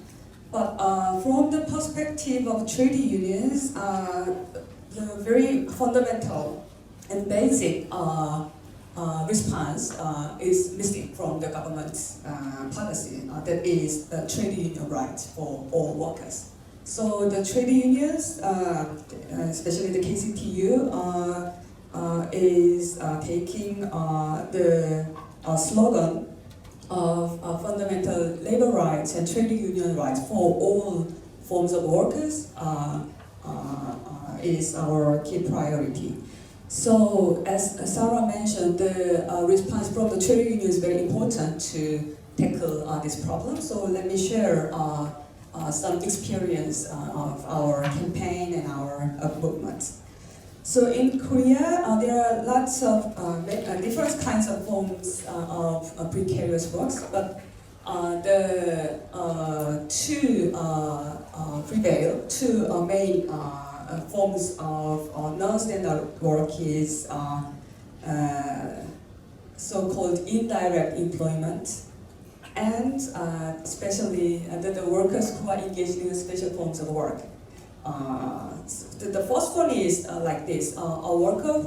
But from the perspective of trade unions, the very fundamental and basic response is missing from the government's policy, that is the trade union rights for all workers. So the trade unions, especially the KCTU, is taking the slogan of fundamental labor rights and trade union rights for all forms of workers is our key priority. So as Sarah mentioned, the response from the trade union is very important to tackle this problem. So let me share some experience of our campaign and our movement. So in Korea, there are lots of different kinds of forms of precarious works, but the two main forms of non-standard work is so-called indirect employment, and especially the workers who are engaged in special forms of work. The first one is like this: a worker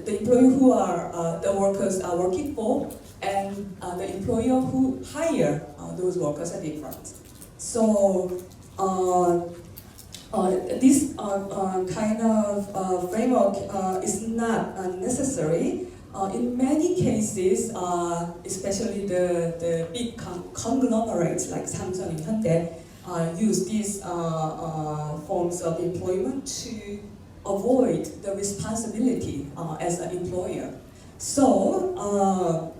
the employer who are the workers are working for, and the employer who hire those workers are different. So this kind of framework is not necessary In many cases, especially the big conglomerates like Samsung and Hyundai, use these forms of employment to avoid the responsibility as an employer. So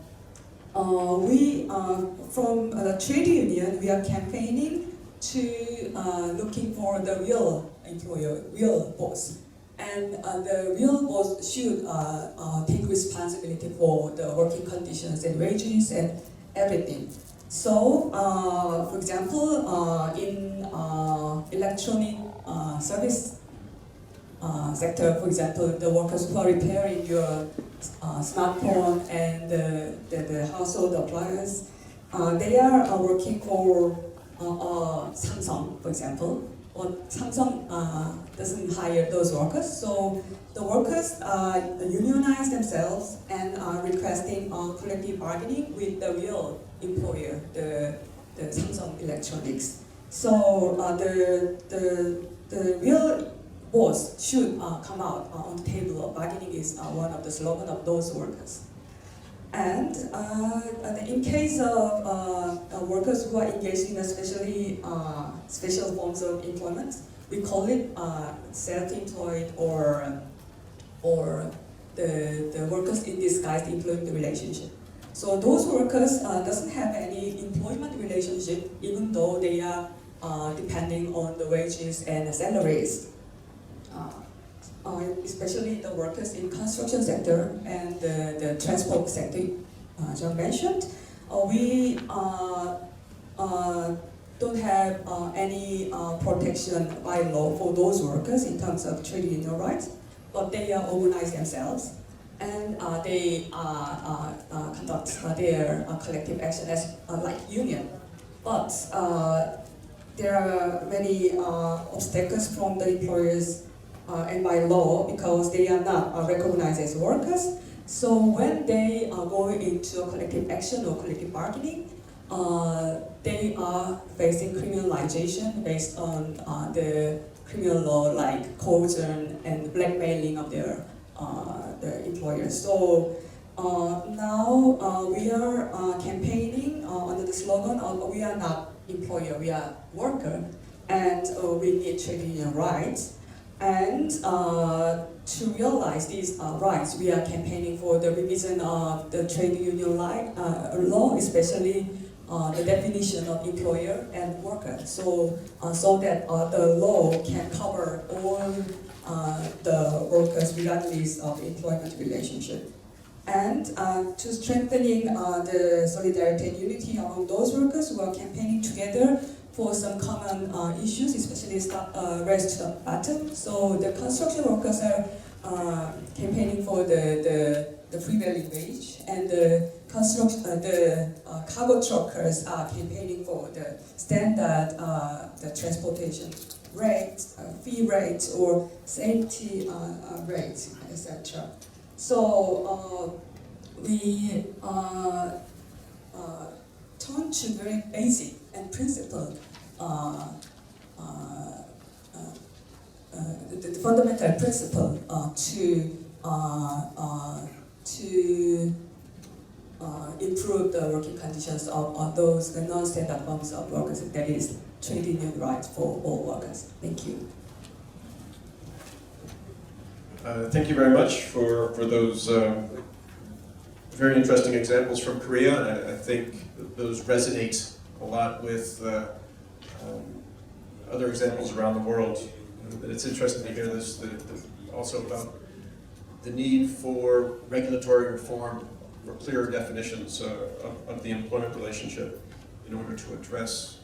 we, from the trade union, we are campaigning to looking for the real employer, real boss. And the real boss should take responsibility for the working conditions and wages and everything. So, for example, in electronic service sector, for example, the workers who are repairing your smartphone and the household appliance, they are working for Samsung, for example. But Samsung doesn't hire those workers, so the workers unionize themselves and are requesting collective bargaining with the real employer, the Samsung Electronics. So the real boss should come out on the table of bargaining is one of the slogan of those workers. And in case of workers who are engaged in especially special forms of employment, we call it self-employed or the workers in disguised employment relationship. So those workers doesn't have any employment relationship, even though they are depending on the wages and the salaries. Especially the workers in construction sector and the transport sector, John mentioned, we don't have any protection by law for those workers in terms of trade union rights, but they organize themselves and they conduct their collective action as like union. But there are many obstacles from the employers and by law because they are not recognized as workers. So when they go into a collective action or collective bargaining, they are facing criminalization based on the criminal law like coercion and blackmailing of their employers. So now we are campaigning under the slogan of we are not employer, we are worker, and we need trade union rights. And to realize these rights, we are campaigning for the revision of the trade union law, especially the definition of employer and worker, so that the law can cover all the workers regardless of employment relationship. And to strengthening the solidarity and unity among those workers who are campaigning together for some common issues, especially race to the bottom. So the construction workers are campaigning for the prevailing wage, and the cargo truckers are campaigning for the standard the transportation rates, fee rates, or safety rates, etc. So we turn to very basic and principle, the fundamental principle to improve the working conditions of those non-standard forms of workers, that is trade union rights for all workers. Thank you. Thank you very much for those very interesting examples from Korea. I think those resonate a lot with other examples around the world. But it's interesting to hear this also about the need for regulatory reform, for clearer definitions of the employment relationship in order to address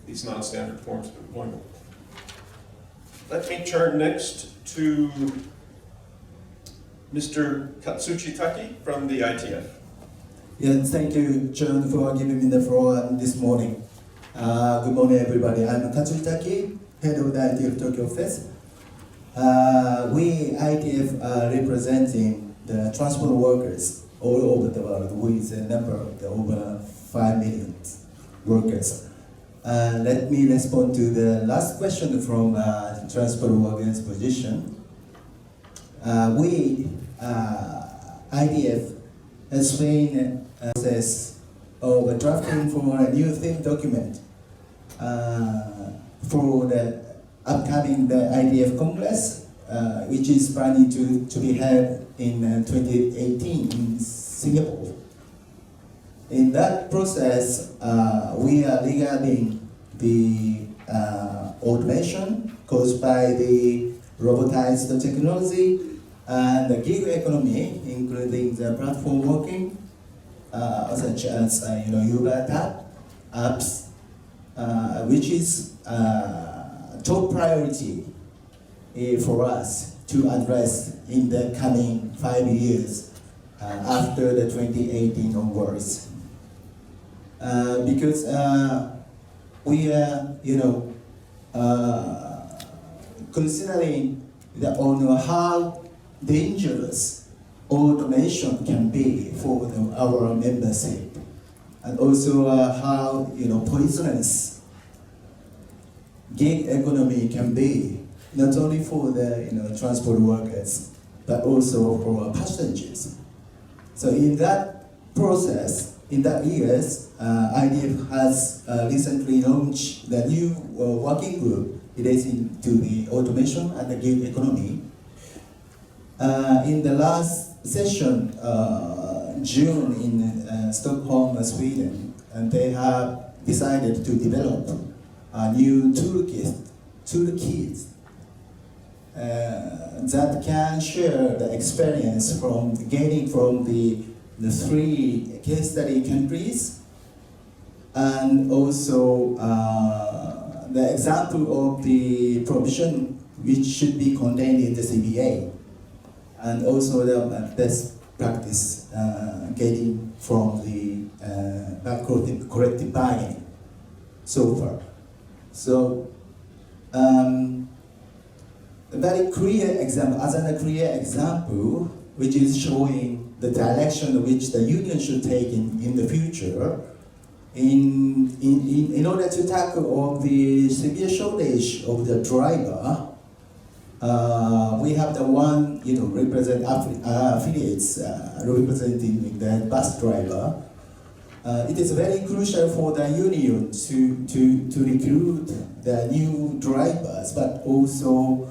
these non-standard forms of employment. Let me turn next to Mr. Katsuchi Taki from the ITF. Yeah, thank you, John, for giving me the floor this morning. Good morning, everybody. I'm Katsuchi Taki, head of the ITF Tokyo office. We, ITF, are representing the transport workers all over the world with a number of over 5 million workers. Let me respond to the last question from the transport workers position. We IDF has been a process of drafting for a new theme document for the upcoming the IDF Congress, which is planning to be held in 2018 in Singapore. In that process, we are regarding the automation caused by the robotized technology and the gig economy, including the platform working, such as Uber apps, which is top priority for us to address in the coming 5 years after the 2018 onwards. Because we are, considering on how dangerous automation can be for our membership, and also how poisonous gig economy can be, not only for the transport workers, but also for passengers. So in that process, in that years, IDF has recently launched the new working group relating to the automation and the gig economy. In the last session, June in Stockholm, Sweden, and they have decided to develop a new toolkit that can share the experience from gaining from the 3 case study countries, and also the example of the provision which should be contained in the CBA, and also the best practice getting from the collective bargaining so far. So a very clear example, which is showing the direction which the union should take in the future in order to tackle all the severe shortage of the driver. We have the one affiliates representing the bus driver. It is very crucial for the union to recruit the new drivers, but also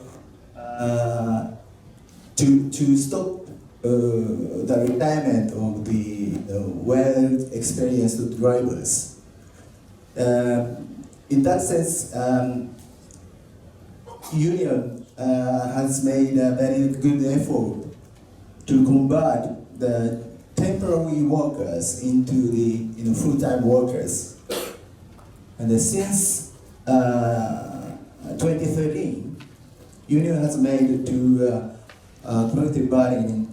to stop the retirement of the well-experienced drivers. In that sense, union has made a very good effort to convert the temporary workers into the full-time workers. And since 2013, union has made to collective bargaining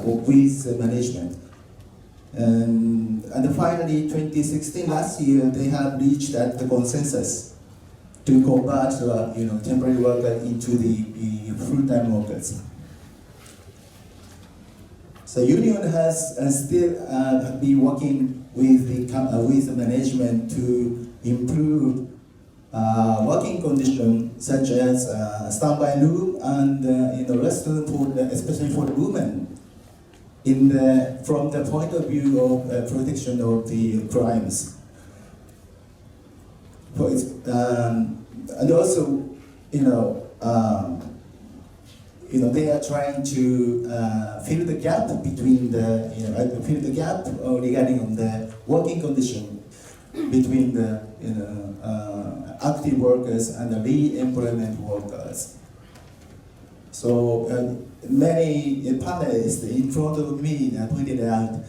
with management. And finally, 2016, last year, they have reached the consensus to convert temporary workers into the full-time workers. So union has still been working with the management to improve working conditions such as standby room and restroom especially for the women. From the point of view of protection of the crimes, and also they are trying to fill the gap between regarding the working condition between the active workers and the re-employment workers. So many panelists in front of me pointed out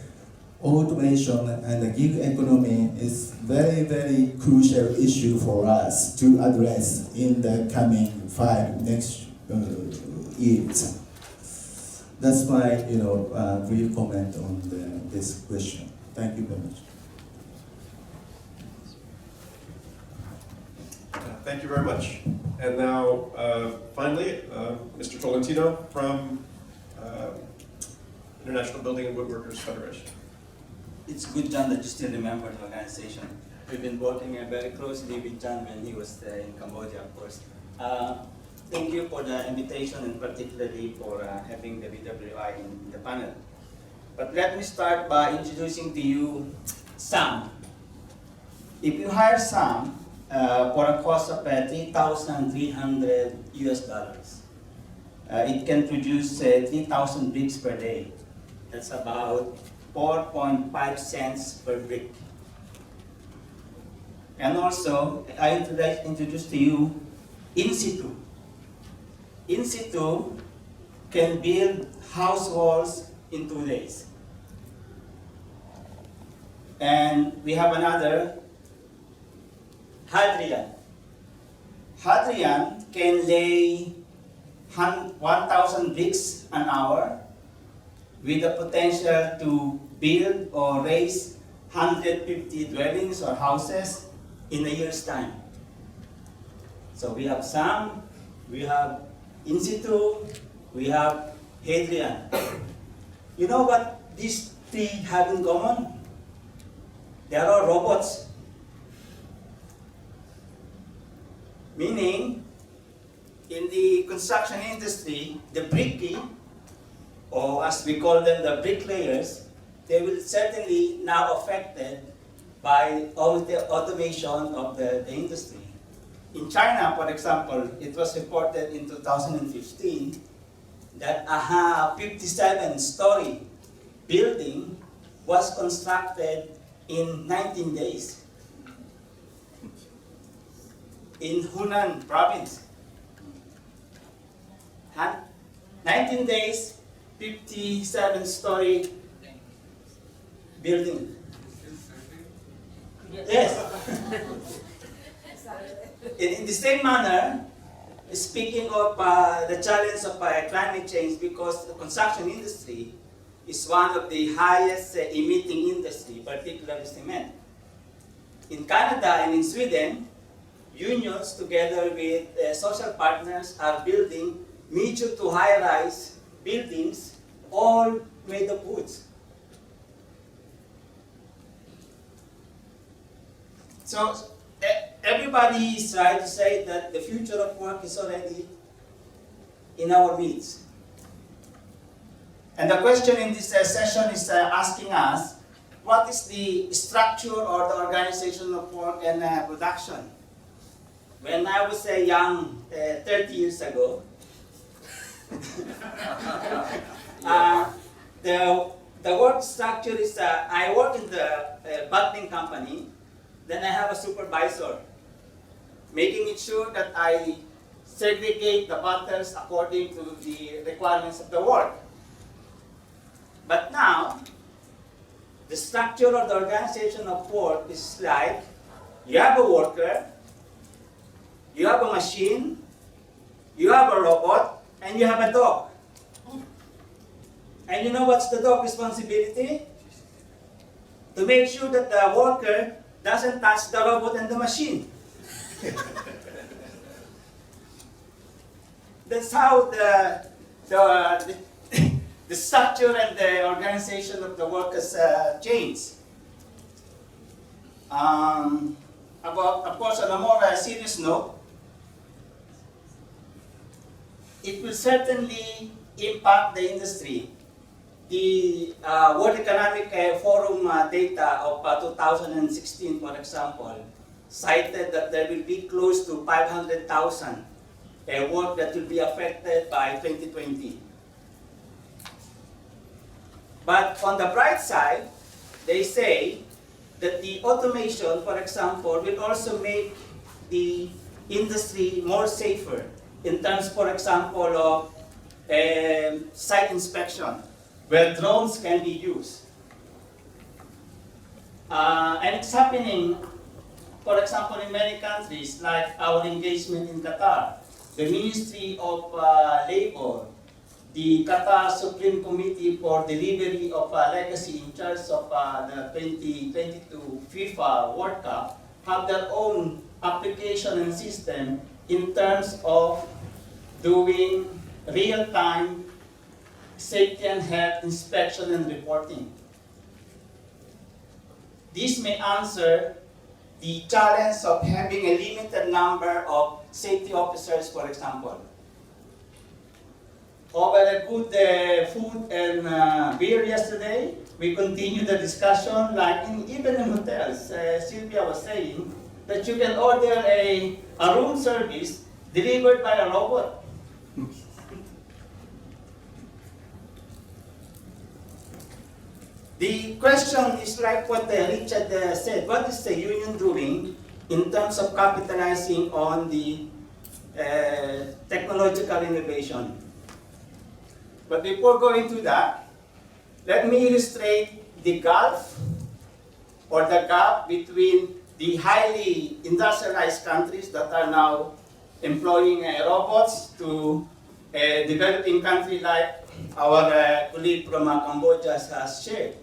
automation and the gig economy is very, very crucial issue for us to address in the coming 5 next years. That's my brief comment on this question. Thank you very much. Thank you very much. And now, finally, Mr. Tolentino from International Building and Woodworkers Federation. It's good, John, that you still remember the organization. We've been working very closely with John when he was in Cambodia, of course. Thank you for the invitation and particularly for having the BWI in the panel. But let me start by introducing to you Sam. If you hire Sam for a cost of $3,300 US, it can produce 3,000 bricks per day. That's about 4.5 cents per brick. And also, I introduce to you In Situ. In Situ can build house walls in 2 days. And we have another, Hadrian. Hadrian can lay 1,000 bricks an hour with the potential to build or raise 150 dwellings or houses in a year's time. So we have Sam, we have In Situ, we have Hadrian. You know what these three have in common? They are all robots. Meaning, in the construction industry, the bricky, or as we call them, the bricklayers, they will certainly now affected by all the automation of the industry. In China, for example, it was reported in 2015 that a 57-story building was constructed in 19 days in Hunan province. 19 days, 57-story building. Yes. In the same manner, speaking of the challenge of climate change, because the construction industry is one of the highest emitting industry, particularly cement. In Canada and in Sweden, unions together with social partners are building medium to high-rise buildings, all made of woods. So everybody is trying to say that the future of work is already in our midst. And the question in this session is asking us, what is the structure or the organization of work and production? When I was young, 30 years ago, the work structure is, I work in the bottling company, then I have a supervisor, making it sure that I segregate the bottles according to the requirements of the work. But now, the structure of the organization of work is like, you have a worker, you have a machine, you have a robot, and you have a dog. And you know what's the dog's responsibility? To make sure that the worker doesn't touch the robot and the machine. That's how the structure and the organization of the workers change. Of course, on a more serious note, it will certainly impact the industry. The World Economic Forum data of 2016, for example, cited that there will be close to 500,000 work that will be affected by 2020. But on the bright side, they say that the automation, for example, will also make the industry more safer in terms, for example, of site inspection, where drones can be used. And it's happening, for example, in many countries, like our engagement in Qatar. The Ministry of Labor, the Qatar Supreme Committee for Delivery of Legacy in charge of the 2022 FIFA World Cup have their own application and system in terms of doing real-time safety and health inspection and reporting. This may answer the challenge of having a limited number of safety officers, for example. over a good food and beer yesterday. We continue the discussion, like even in hotels. Sylvia was saying that you can order a room service delivered by a robot. The question is like what Richard said. What is the union doing in terms of capitalizing on the technological innovation? But before going to that, let me illustrate the gulf or the gap between the highly industrialized countries that are now employing robots to a developing country like our colleague from Cambodia has shared.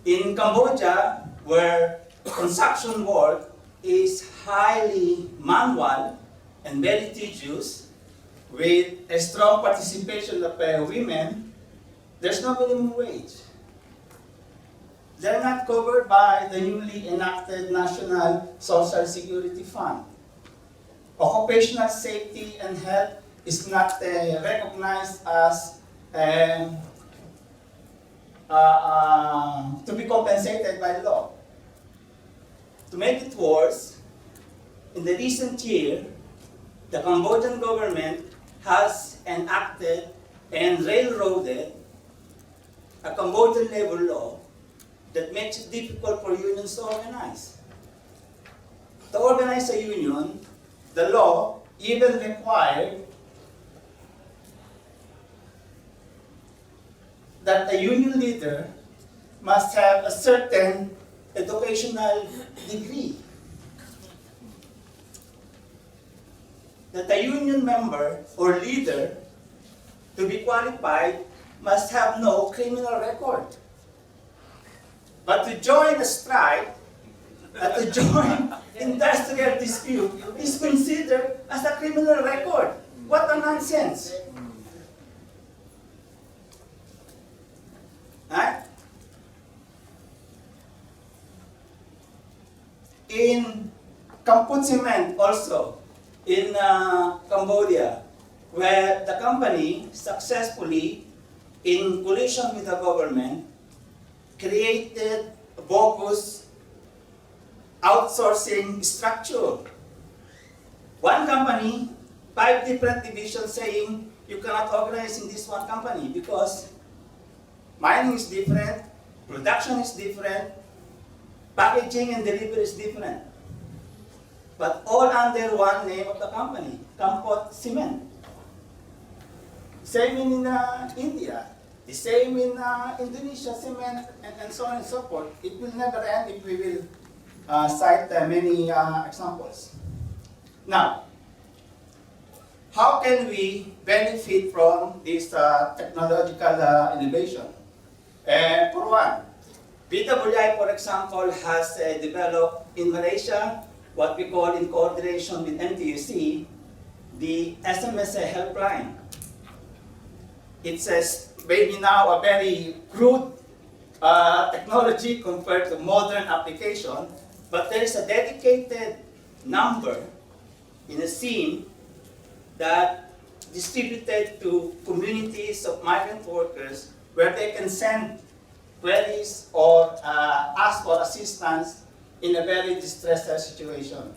In Cambodia, where construction work is highly manual and very tedious, with a strong participation of women, there's no minimum wage. They're not covered by the newly enacted National Social Security Fund. Occupational safety and health is not recognized as to be compensated by law. To make it worse, in the recent year, the Cambodian government has enacted and railroaded a Cambodian labor law that makes it difficult for unions to organize. To organize a union, the law even required that a union leader must have a certain educational degree. That a union member or leader, to be qualified, must have no criminal record. But to join a strike, to join industrial dispute, is considered as a criminal record. What a nonsense! Right? In Kampot Cement also, in Cambodia, where the company successfully, in coalition with the government, created a bogus outsourcing structure. One company, 5 different divisions saying you cannot organize in this one company because mining is different, production is different, packaging and delivery is different. But all under one name of the company, Kampot Cement. Same in India, the same in Indonesia, cement, and so on and so forth. It will never end if we will cite many examples. Now, how can we benefit from this technological innovation? For one, PWI, for example, has developed in Malaysia what we call, in coordination with NTUC, the SMS helpline. It's maybe now a very crude technology compared to modern application, but there is a dedicated number in a SIM that distributed to communities of migrant workers where they can send queries or ask for assistance in a very distressed situation.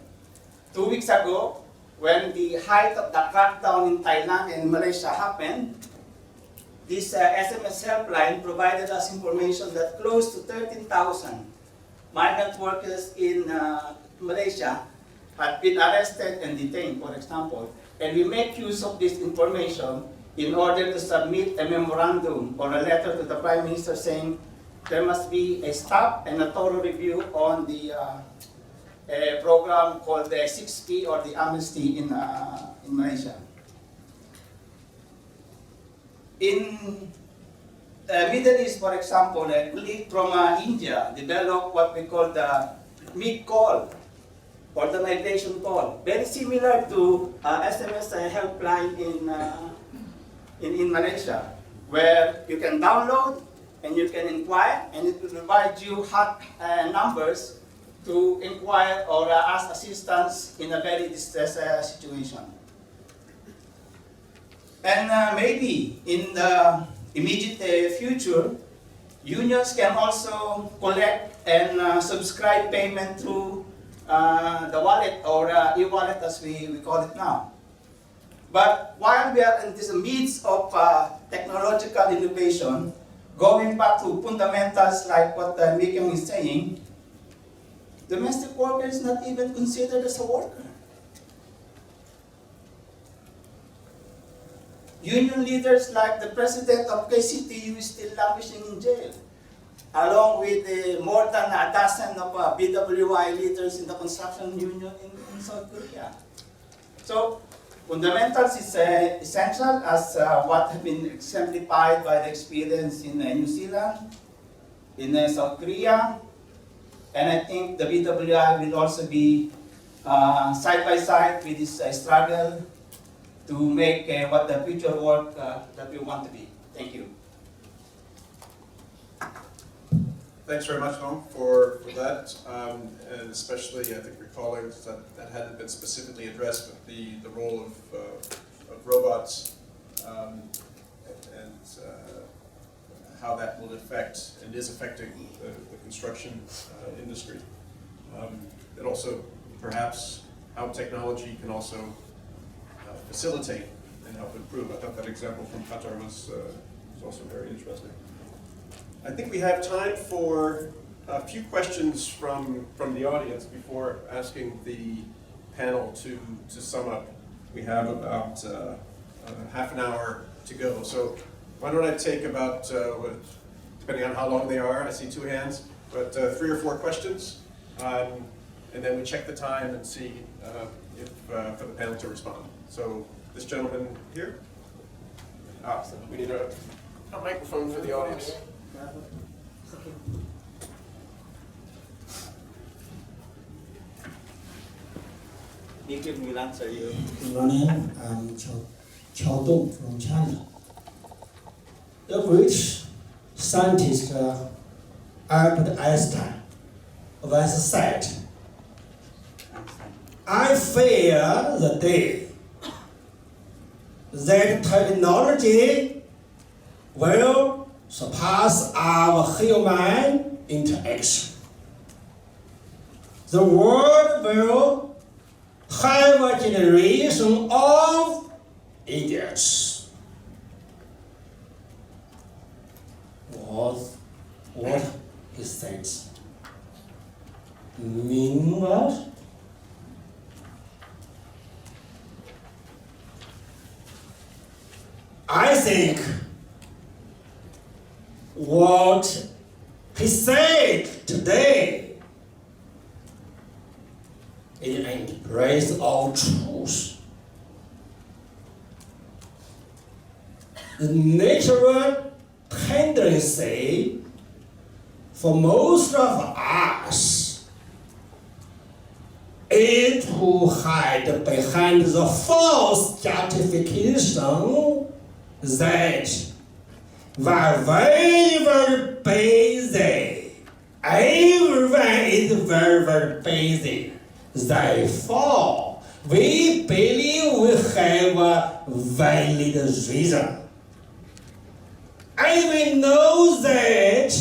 2 weeks ago, when the height of the crackdown in Thailand and Malaysia happened, this SMS helpline provided us information that close to 13,000 migrant workers in Malaysia had been arrested and detained, for example. And we make use of this information in order to submit a memorandum or a letter to the Prime Minister saying there must be a stop and a thorough review on the program called the 6P or the amnesty in Malaysia. In the Middle East, for example, a colleague from India developed what we call the MIG call or the migration call, very similar to SMS helpline in Malaysia, where you can download and you can inquire, and it will provide you hot numbers to inquire or ask assistance in a very distressed situation. And maybe in the immediate future, unions can also collect and subscribe payment through the wallet or e-wallet as we call it now. But while we are in this midst of technological innovation, going back to fundamentals like what Mikyung is saying, domestic worker is not even considered as a worker. Union leaders like the president of KCTU is still languishing in jail, along with more than a dozen of BWI leaders in the construction union in South Korea. So fundamentals is essential as what has been exemplified by the experience in New Zealand, in South Korea, and I think the BWI will also be side by side with this struggle to make what the future work that we want to be. Thank you. Thanks very much, Tom, for that, and especially I think recalling that hadn't been specifically addressed, but the role of robots and how that will affect and is affecting the construction industry, and also perhaps how technology can also facilitate and help improve. I thought that example from Qatar was also very interesting. I think we have time for a few questions from the audience before asking the panel to sum up. We have about half an hour to go. So why don't I take about, depending on how long they are, I see 2 hands, but 3 or 4 questions, and then we check the time and see if for the panel to respond. So this gentleman here. We need a microphone for the audience. Nikhil will answer you. Good morning, I'm Chao Dong from China. The British scientist Albert Einstein once said, I fear the day that technology will surpass our human interaction. The world will have a generation of idiots. What is that? Mean what? I think what he said today is an embrace of truth. The natural tendency for most of us is to hide behind the false justification that we're very, very busy. Everyone is very, very busy. Therefore, we believe we have a valid reason. And we know that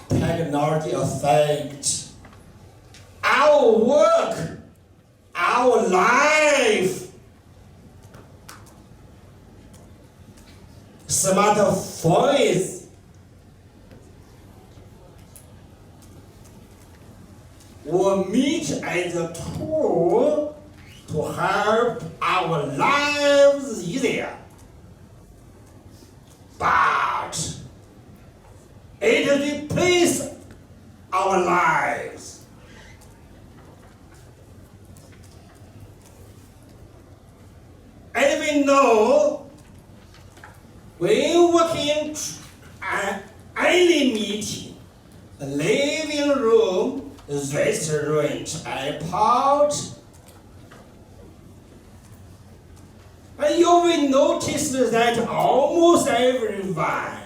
technology affects our work, our life. Smartphones will meet as a tool to help our lives easier. But it replaces our lives. And we know when working at any meeting, the living room, restaurant, airport, and you will notice that almost everyone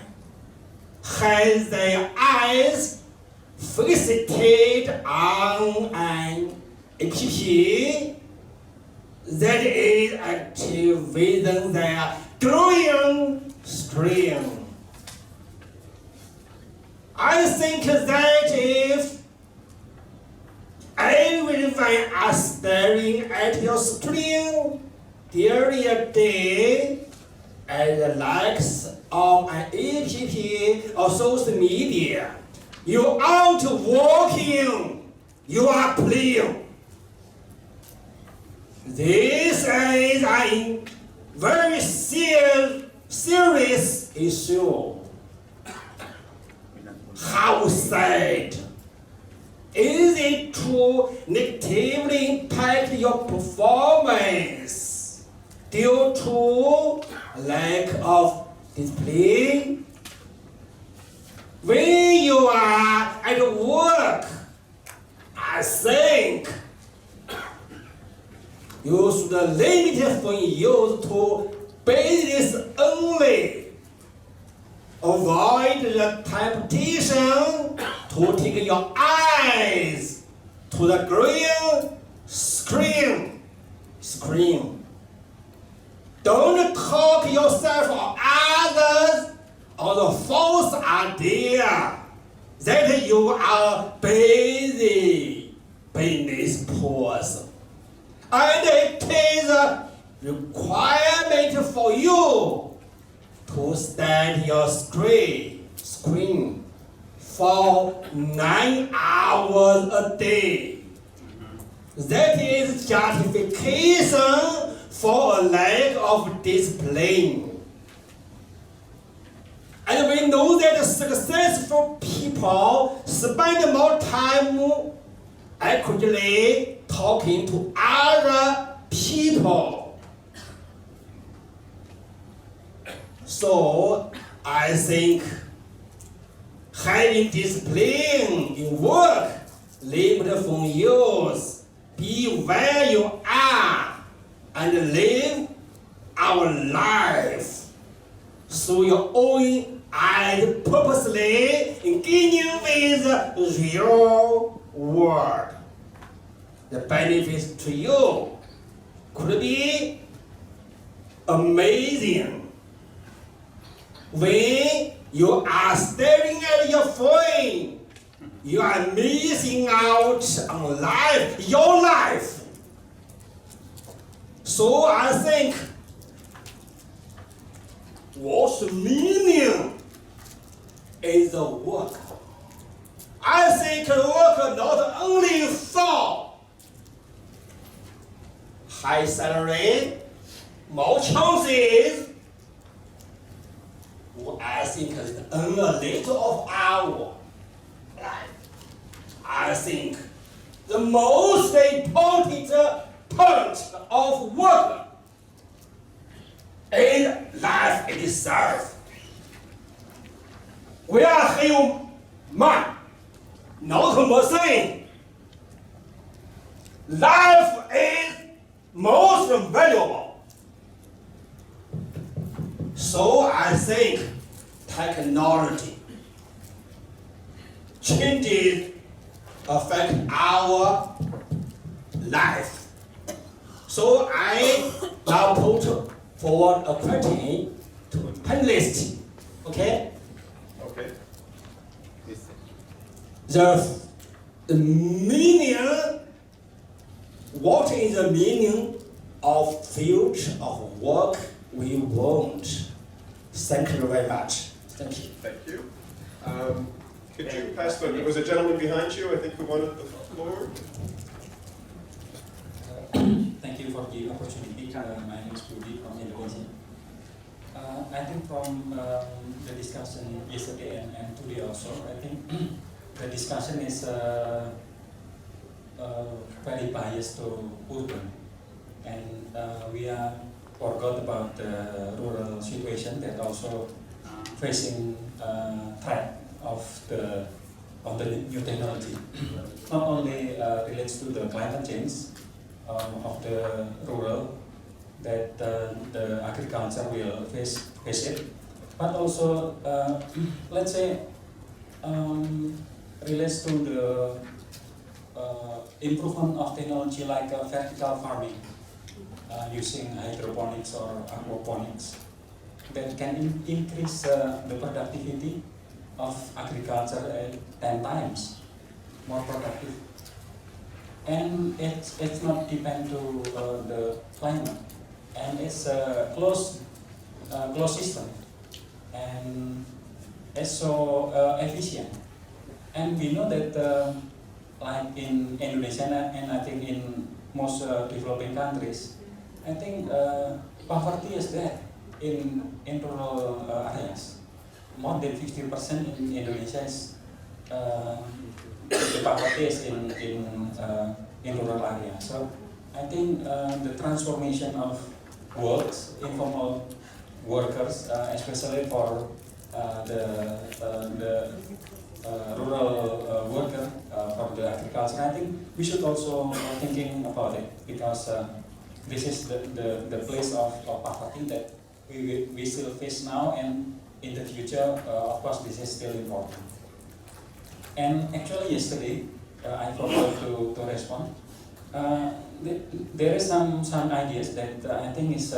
has their eyes fixated on an app that is active within their growing stream. I think that if everyone are staring at your screen during a day and the likes of an app or social media, you aren't working, you are playing. This is a very serious issue. How sad is it to negatively impact your performance due to lack of discipline? When you are at work, I think you should limit your phone use to business only. Avoid the temptation to take your eyes to the green screen. Don't talk yourself or others on the false idea that you are busy business person. And it is a requirement for you to stand your screen for 9 hours a day. That is justification for a lack of discipline. And we know that successful people spend more time accurately talking to other people. So I think having discipline in work, limit phone use, be where you are, and live our life through your own and purposely engaging with the real world. The benefits to you could be amazing. When you are staring at your phone, you are missing out on life, your life. So I think, what's the meaning is the work? I think work not only for high salary, more chances. I think earn a little of our life. I think the most important part of work is life itself. We are human, not a machine. Life is most valuable. So I think technology changes affect our life. So I now put forward a question to panelists. Okay? Okay. The meaning, what is the meaning of future of work we want? Thank you very much. Thank you. Thank you. Could you pass the, there was a gentleman behind you, I think, who wanted the floor? Thank you for the opportunity. My name is Budi from Indonesia. I think from the discussion yesterday and today also, I think the discussion is very biased to urban, and we are forgot about the rural situation that also facing threat of the new technology. Not only relates to the climate change of the rural, that the agriculture will face it, but also let's say relates to the improvement of technology like vertical farming. using hydroponics or aquaponics that can increase the productivity of agriculture 10 times more productive. And it's not depend to the climate, and it's a closed system, and it's so efficient. And we know that like in Indonesia and I think in most developing countries, I think poverty is there in rural areas. More than 50% in Indonesia is the poverty is in rural areas. So I think the transformation of works, informal workers, especially for the rural worker for the agriculture, I think we should also thinking about it, because this is the place of poverty that we still face now, and in the future, of course, this is still important. And actually yesterday, I forgot to respond. There is some ideas that I think is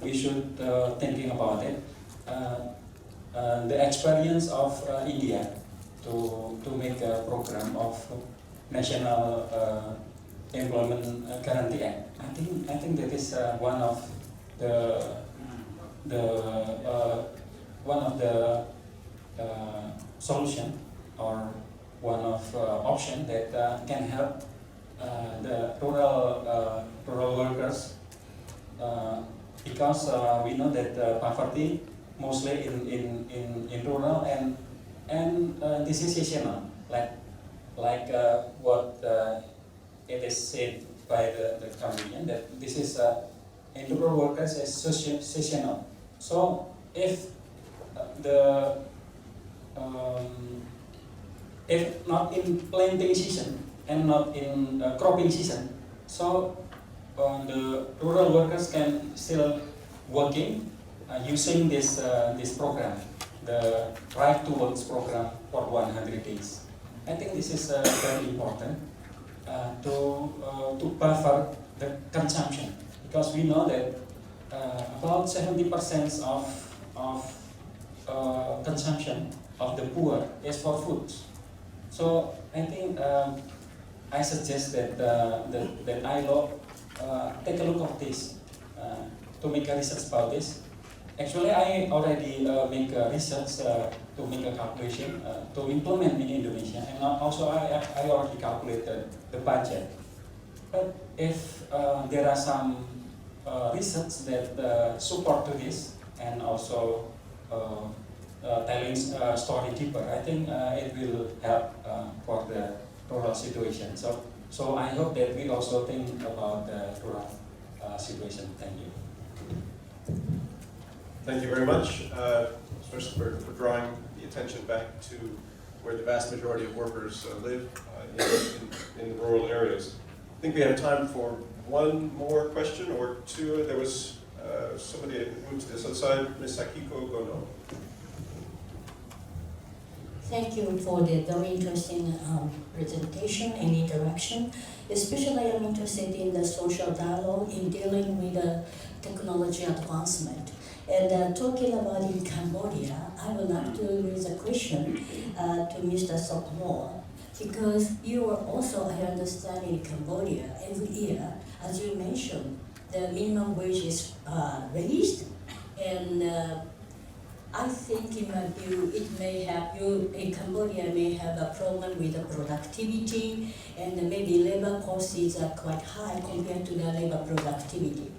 we should thinking about it. The experience of India to make a program of national employment guarantee act. I think that is one of the solution, or one of option that can help the rural workers, because we know that poverty mostly in rural, and this is seasonal, like what it is said by the Cambodian, that this is in rural workers is seasonal. So if if not in planting season and not in cropping season, so the rural workers can still working using this program, the Right to Work program for 100 days. I think this is very important to buffer the consumption, because we know that about 70% of consumption of the poor is for food. So I think I suggest that that ILO take a look at this to make a research about this. Actually, I already make a research to make a calculation to implement in Indonesia, and also I already calculated the budget. But if there are some research that support to this, and also telling story deeper, I think it will help for the rural situation. So I hope that we also think about the rural situation. Thank you. Thank you very much, especially for drawing the attention back to where the vast majority of workers live in rural areas. I think we have time for one more question or two. There was somebody who moved to this other side, Ms. Akiko Gono. Thank you for the very interesting presentation and interaction. Especially I'm interested in the social dialogue in dealing with the technology advancement. And talking about in Cambodia, I would like to raise a question to Mr. Sokmore, because you are also, I understand, in Cambodia every year, as you mentioned, the minimum wage is raised, and I think in my view, it may have in Cambodia may have a problem with the productivity, and maybe labor costs is quite high compared to the labor productivity.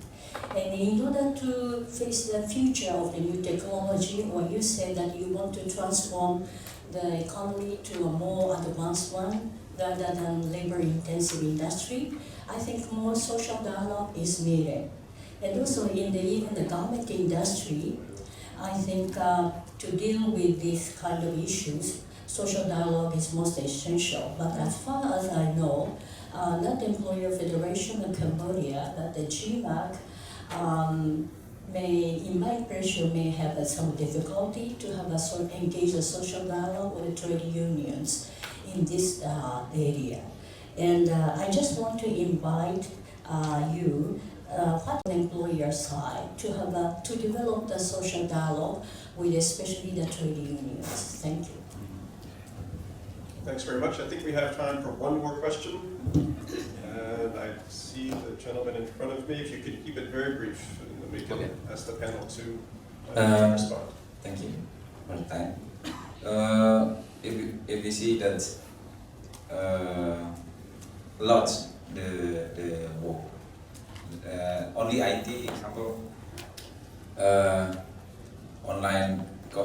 And in order to face the future of the new technology, or you said that you want to transform the economy to a more advanced one rather than labor-intensive industry, I think more social dialogue is needed. And also in even the garment industry, I think to deal with these kind of issues, social dialogue is most essential. But as far as I know, not Employer Federation of Cambodia, but the GMAC, in my impression, may have some difficulty to have engage a social dialogue with trade unions in this area. And I just want to invite you, what side to have to develop the social dialogue with especially the trade unions. Thank you. Thanks very much. I think we have time for one more question. And I see the gentleman in front of me. If you could keep it very brief, and then we can ask the panel to respond. Thank you for the time. If we see that lot the work, only IT example, online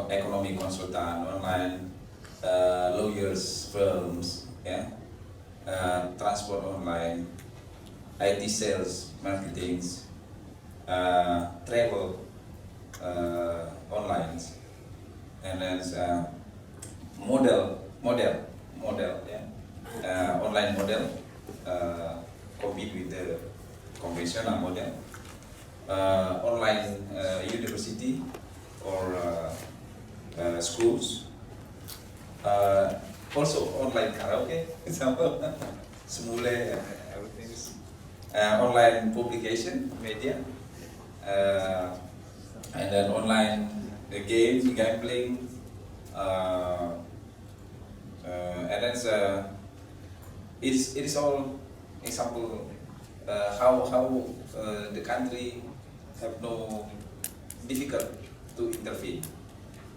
economy consultant, online lawyers firms, yeah, transport online, IT sales, marketing, travel online, and then model, yeah, online model, compete with the conventional model, online university or schools, also online karaoke, example, Smule, everything, online publication, media, and then online games, gambling, and then it is all example how the country have no difficult to intervene,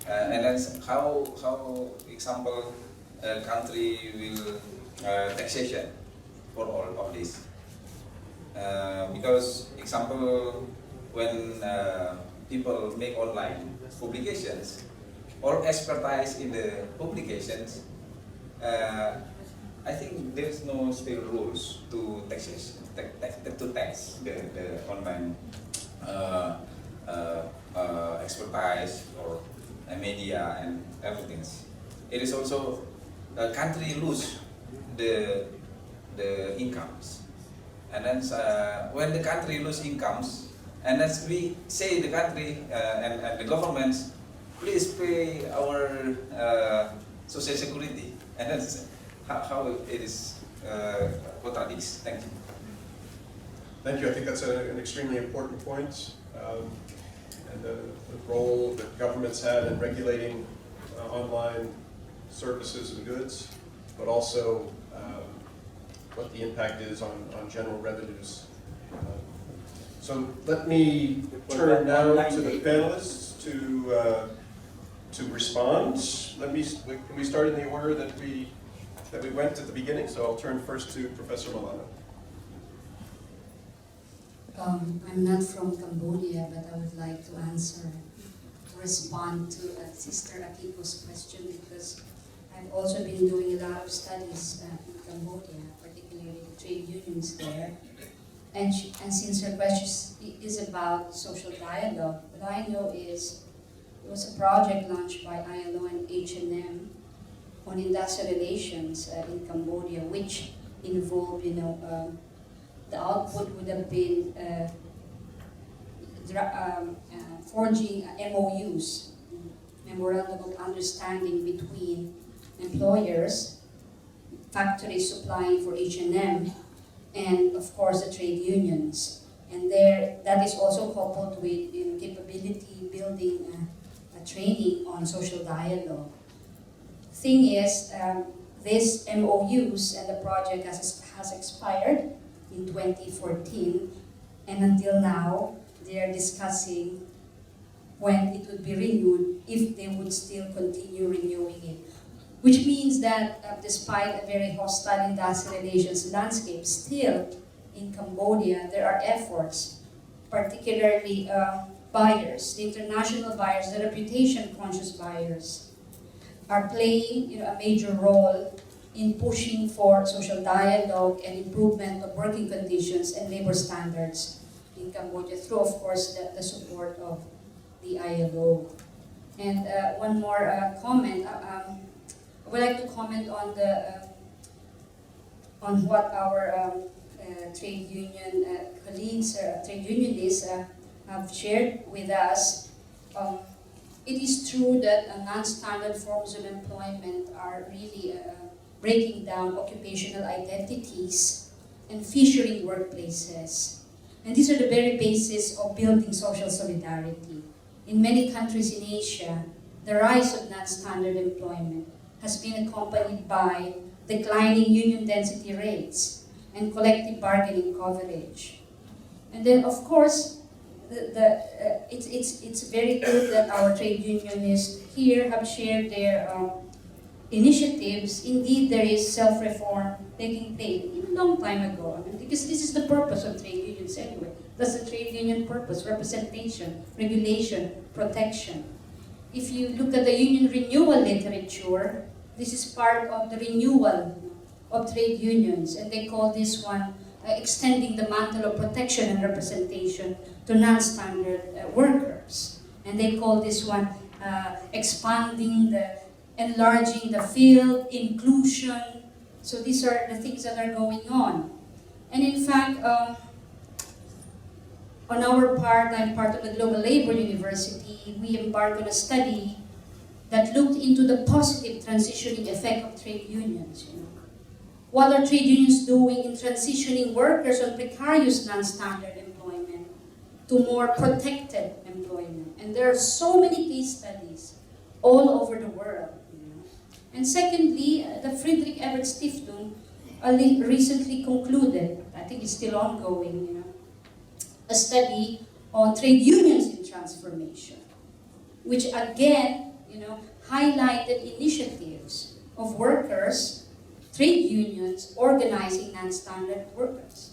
and then how example country will taxation for all of this, because example when people make online publications or expertise in the publications, I think there's no still rules to taxation, to tax the online expertise or media and everything. It is also a country lose the incomes, and then when the country lose incomes, and as we say the country and the governments, please pay our social security, and that's how it is contradicts. Thank you. Thank you. I think that's an extremely important point. And the role that governments had in regulating online services and goods, but also what the impact is on general revenues. So let me turn now to the panelists to respond. Can we start in the order that we went at the beginning? So I'll turn first to Professor Malana. I'm not from Cambodia, but I would like to respond to Sister Akiko's question, because I've also been doing a lot of studies in Cambodia, particularly the trade unions there. And since her question is about social dialogue, what I know is it was a project launched by ILO and H&M on industrial relations in Cambodia, which involved, the output would have been forging MOUs, Memorandum of Understanding between employers, factories supplying for H&M, and of course the trade unions. And that is also coupled with capability building training on social dialogue. Thing is, these MOUs and the project has expired in 2014, and until now they are discussing when it would be renewed, if they would still continue renewing it. Which means that despite a very hostile industrial relations landscape, still in Cambodia there are efforts, particularly buyers, the international buyers, the reputation-conscious buyers, are playing a major role in pushing for social dialogue and improvement of working conditions and labor standards in Cambodia through, of course, the support of the ILO. And one more comment. I would like to comment on what our trade union colleagues, trade unionists have shared with us. It is true that non-standard forms of employment are really breaking down occupational identities and fissuring workplaces. And these are the very basis of building social solidarity. In many countries in Asia, the rise of non-standard employment has been accompanied by declining union density rates and collective bargaining coverage. And then, of course, it's very good that our trade unionists here have shared their initiatives. Indeed, there is self-reform taking place a long time ago. Because this is the purpose of trade unions anyway. That's the trade union purpose: representation, regulation, protection. If you look at the union renewal literature, this is part of the renewal of trade unions, and they call this one extending the mantle of protection and representation to non-standard workers. And they call this one enlarging the field, inclusion. So these are the things that are going on. And in fact, on our part, I'm part of the Global Labor University, we embarked on a study that looked into the positive transitioning effect of trade unions. What are trade unions doing in transitioning workers on precarious non-standard employment to more protected employment? And there are so many case studies all over the world. And secondly, the Friedrich Ebert Stiftung recently concluded, I think it's still ongoing, a study on trade unions in transformation, which again, highlighted initiatives of workers, trade unions organizing non-standard workers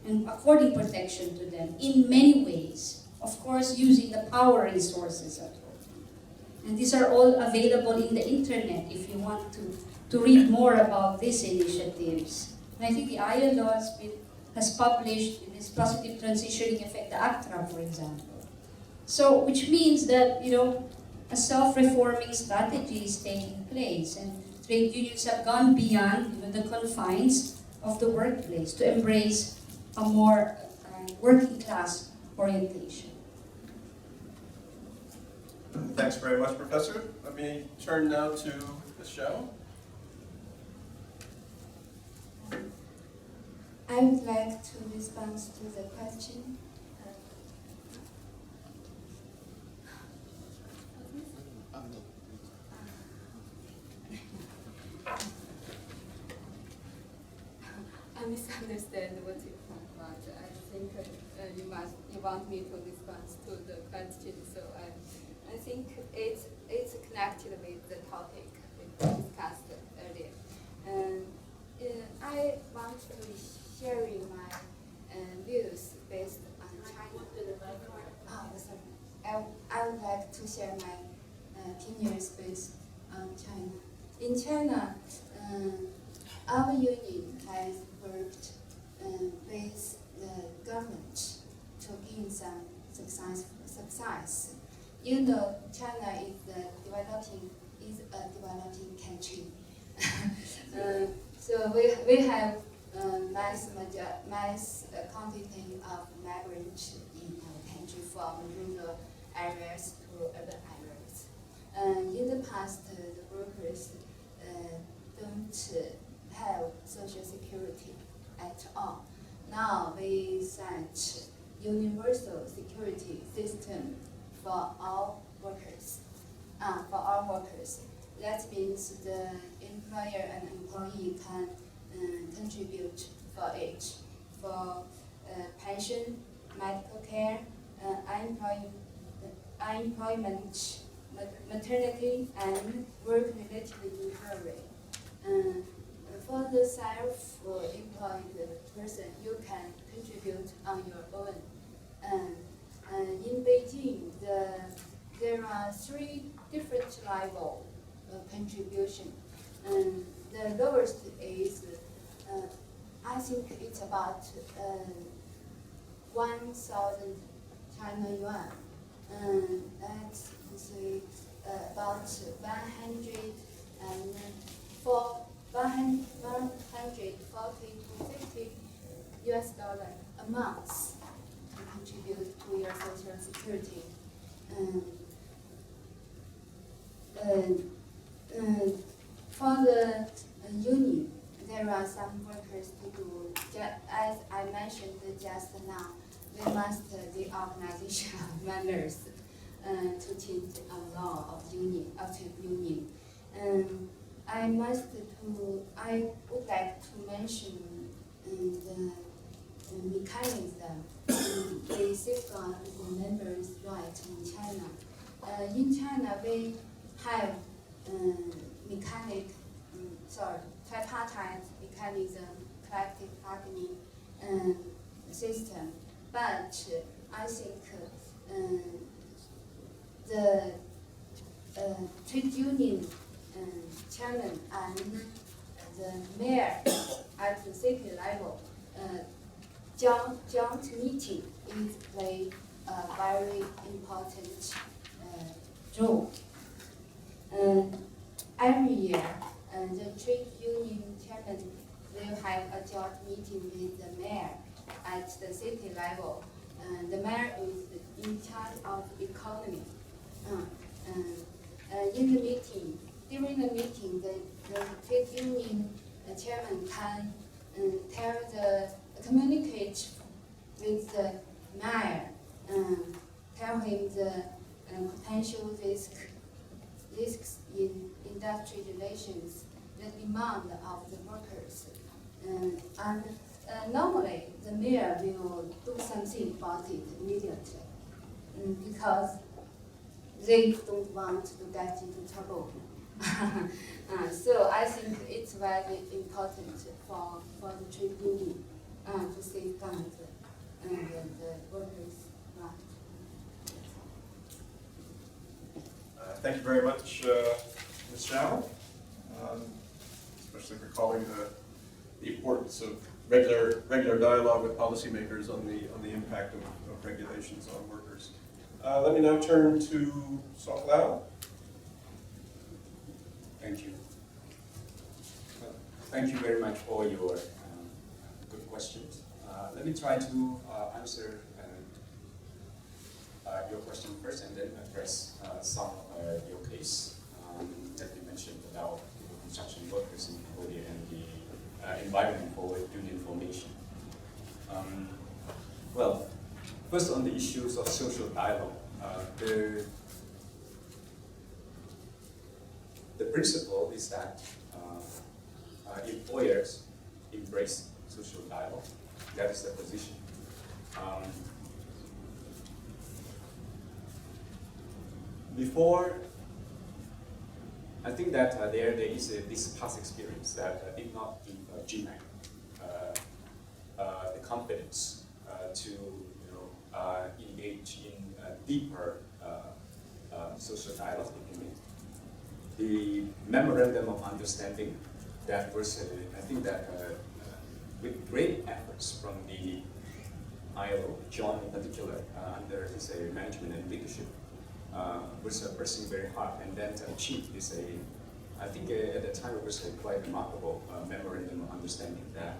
and according protection to them in many ways, of course using the power resources at home. And these are all available in the internet if you want to read more about these initiatives. And I think the ILO has published in this positive transitioning effect, the ACTRA, for example. So, which means that, a self-reforming strategy is taking place, and trade unions have gone beyond the confines of the workplace to embrace a more working class orientation. Thanks very much, Professor. Let me turn now to Michelle. I would like to respond to the question. I misunderstand what you talk about. I think you want me to respond to the question, so I think it's connected with the topic we discussed earlier. I want to share my views based on China. I would like to share my opinions based on China. In China, our union has worked with the government to gain some success. China is a developing country. So we have mass quantity of migrants in our country from rural areas to urban areas. In the past, the workers don't have social security at all. Now we set universal security system for all workers. That means the employer and employee can contribute for each, for pension, medical care, unemployment, maternity, and work-related recovery. For the self-employed person, you can contribute on your own. In Beijing, there are 3 different levels of contribution. The lowest is, I think it's about 1,000 China yuan. That's about 140 to 50 US dollar a month to contribute to your social security. For the union, there are some workers to do, as I mentioned just now, they must the organizational members to change a law of union, of trade union. I would like to mention the mechanism they safeguard the members' rights in China. In China, we have tripartite mechanism, collective bargaining system, but I think the trade union chairman and the mayor at the city level joint meeting is play a very important role. Every year, the trade union chairman will have a joint meeting with the mayor at the city level. The mayor is in charge of economy. During the meeting, the trade union chairman can communicate with the mayor, tell him the potential risks in industry relations, the demand of the workers, and normally the mayor will do something about it immediately, because they don't want to get into trouble. So I think it's very important for the trade union to safeguard the workers' rights. Thank you very much, Ms. Zhao, especially for calling the importance of regular dialogue with policymakers on the impact of regulations on workers. Let me now turn to Sok Lau. Thank you. Thank you very much for your good questions. Let me try to answer your question first and then address some of your case that you mentioned about construction workers in Cambodia and the environment for union formation. Well, first on the issues of social dialogue, the principle is that employers embrace social dialogue. That is the position. Before, I think that there is this past experience that did not give GMAC the confidence to engage in deeper social dialogue. The memorandum of understanding that was, I think that with great efforts from the ILO, John in particular, under his management and leadership, was pressing very hard, and then to achieve this, I think at the time it was a quite remarkable memorandum of understanding that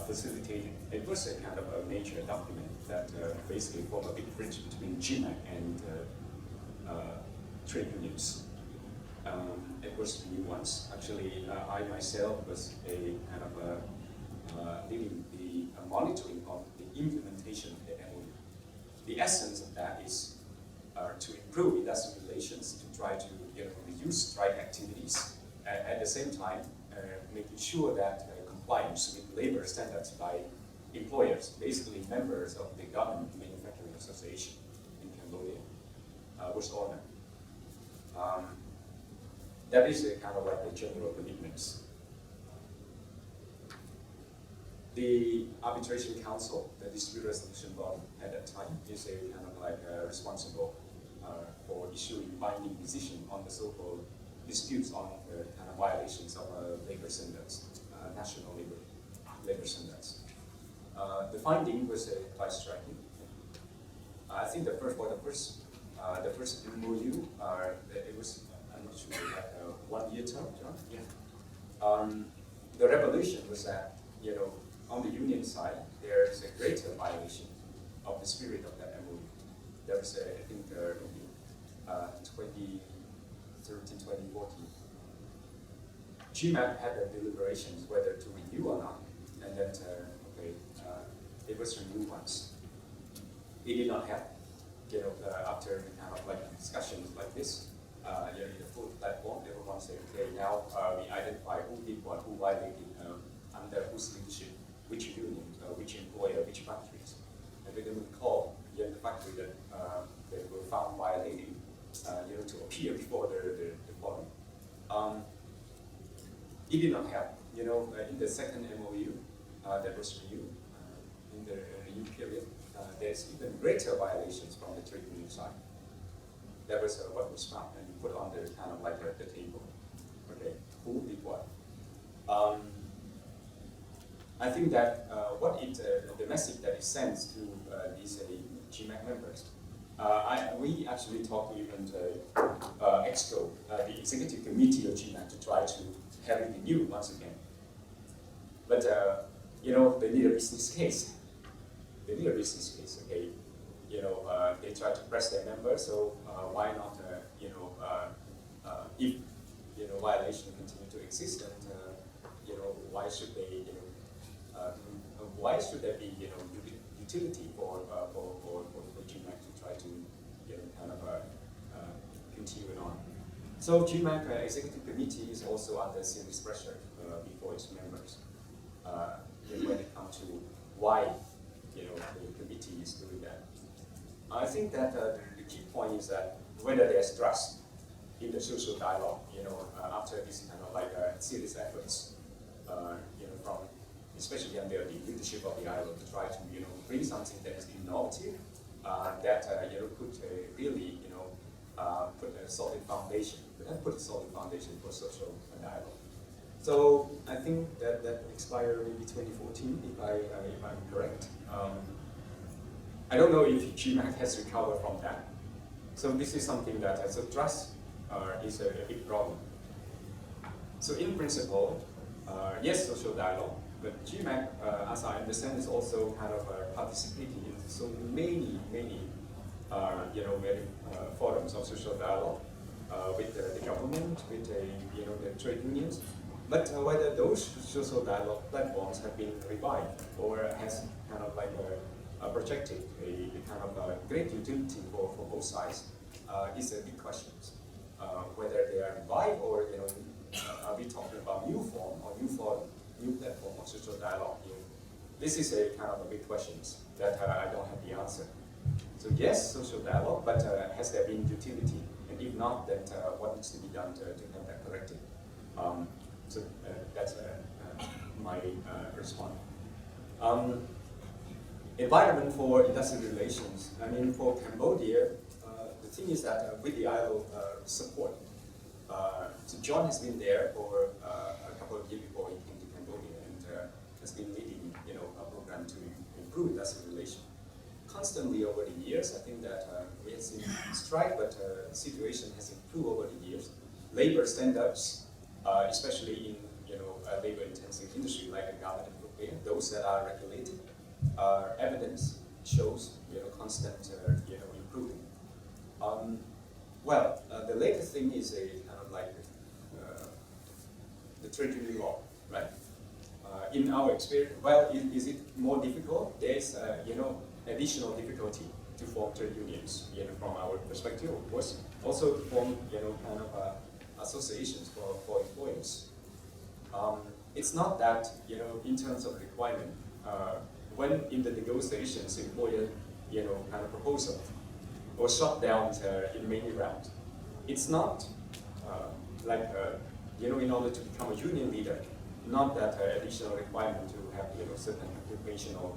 facilitated. It was a kind of a major document that basically formed a big bridge between GMAC and trade unions. It was new ones. Actually, I myself was a kind of leading the monitoring of the implementation of the MOU. The essence of that is to improve industrial relations, to try to reduce strike activities, at the same time making sure that compliance with labor standards by employers, basically members of the Government Manufacturing Association in Cambodia, was honored. That is a kind of like the general commitments. The Arbitration Council, the Dispute Resolution Body at that time, is a kind of like responsible for issuing binding decision on the so-called disputes on kind of violations of labor standards, national labor standards. The finding was quite striking. I think the first MOU, it was, I'm not sure, like a 1 year term, John? Yeah. The revelation was that, on the union side, there is a greater violation of the spirit of that MOU. There was, I think, 2013, 2014. GMAC had deliberations whether to renew or not, and then, if Western new ones. It did not help. After kind of like discussions like this, in the full platform, everyone said, okay, now we identify who did what, who violated, under whose leadership, which union, which employer, which factories. And we can call the factory that they were found violating, to appear before the forum. It did not help. In the second MOU that was renewed in the review period, there's even greater violations from the trade union side. That was what was found and put on the kind of like the table. Okay, who did what? I think that the message that it sends to these GMAC members. We actually talked to even EXCO, the executive committee of GMAC, to try to have it renewed once again. But they need a business case. They need a business case. Okay, they try to press their members. So why not? If violation continue to exist, and why should they? Why should there be utility for GMAC to try to kind of continue it on? So GMAC executive committee is also under serious pressure before its members when it comes to why the committee is doing that. I think that the key point is that whether there's trust in the social dialogue, after this kind of like serious efforts, from especially under the leadership of the ILO to try to bring something that is innovative, that could really put a solid foundation, for social dialogue. So I think that expired maybe 2014, if I'm correct. I don't know if GMAC has recovered from that. So this is something that so trust is a big problem. So in principle, yes, social dialogue, but GMAC, as I understand, is also kind of participating in so many forums of social dialogue with the government, with the trade unions. But whether those social dialogue platforms have been revived or has kind of like projected a kind of great utility for both sides is a big question. Whether they are revived or are we talking about new form or new platform of social dialogue? This is a kind of a big question that I don't have the answer. So yes, social dialogue, but has there been utility? And if not, then what needs to be done to have that corrected? So that's my response. Environment for industrial relations. I mean, for Cambodia, the thing is that with the ILO support, so John has been there for a couple of years before he came to Cambodia and has been leading, a program to improve industrial relations. Constantly over the years, I think that we have seen strike, but the situation has improved over the years. Labor standards, especially in labor-intensive industry like the garment and footwear, those that are regulated, evidence shows constant improvement. The latest thing is a kind of like the trade union law, right? In our experience, is it more difficult? There's additional difficulty to form trade unions, from our perspective, of course. Also to form, kind of associations for employers. It's not that, in terms of requirement, when in the negotiations, employer, kind of proposal or shut down in many rounds, it's not in order to become a union leader, not that additional requirement to have certain occupation or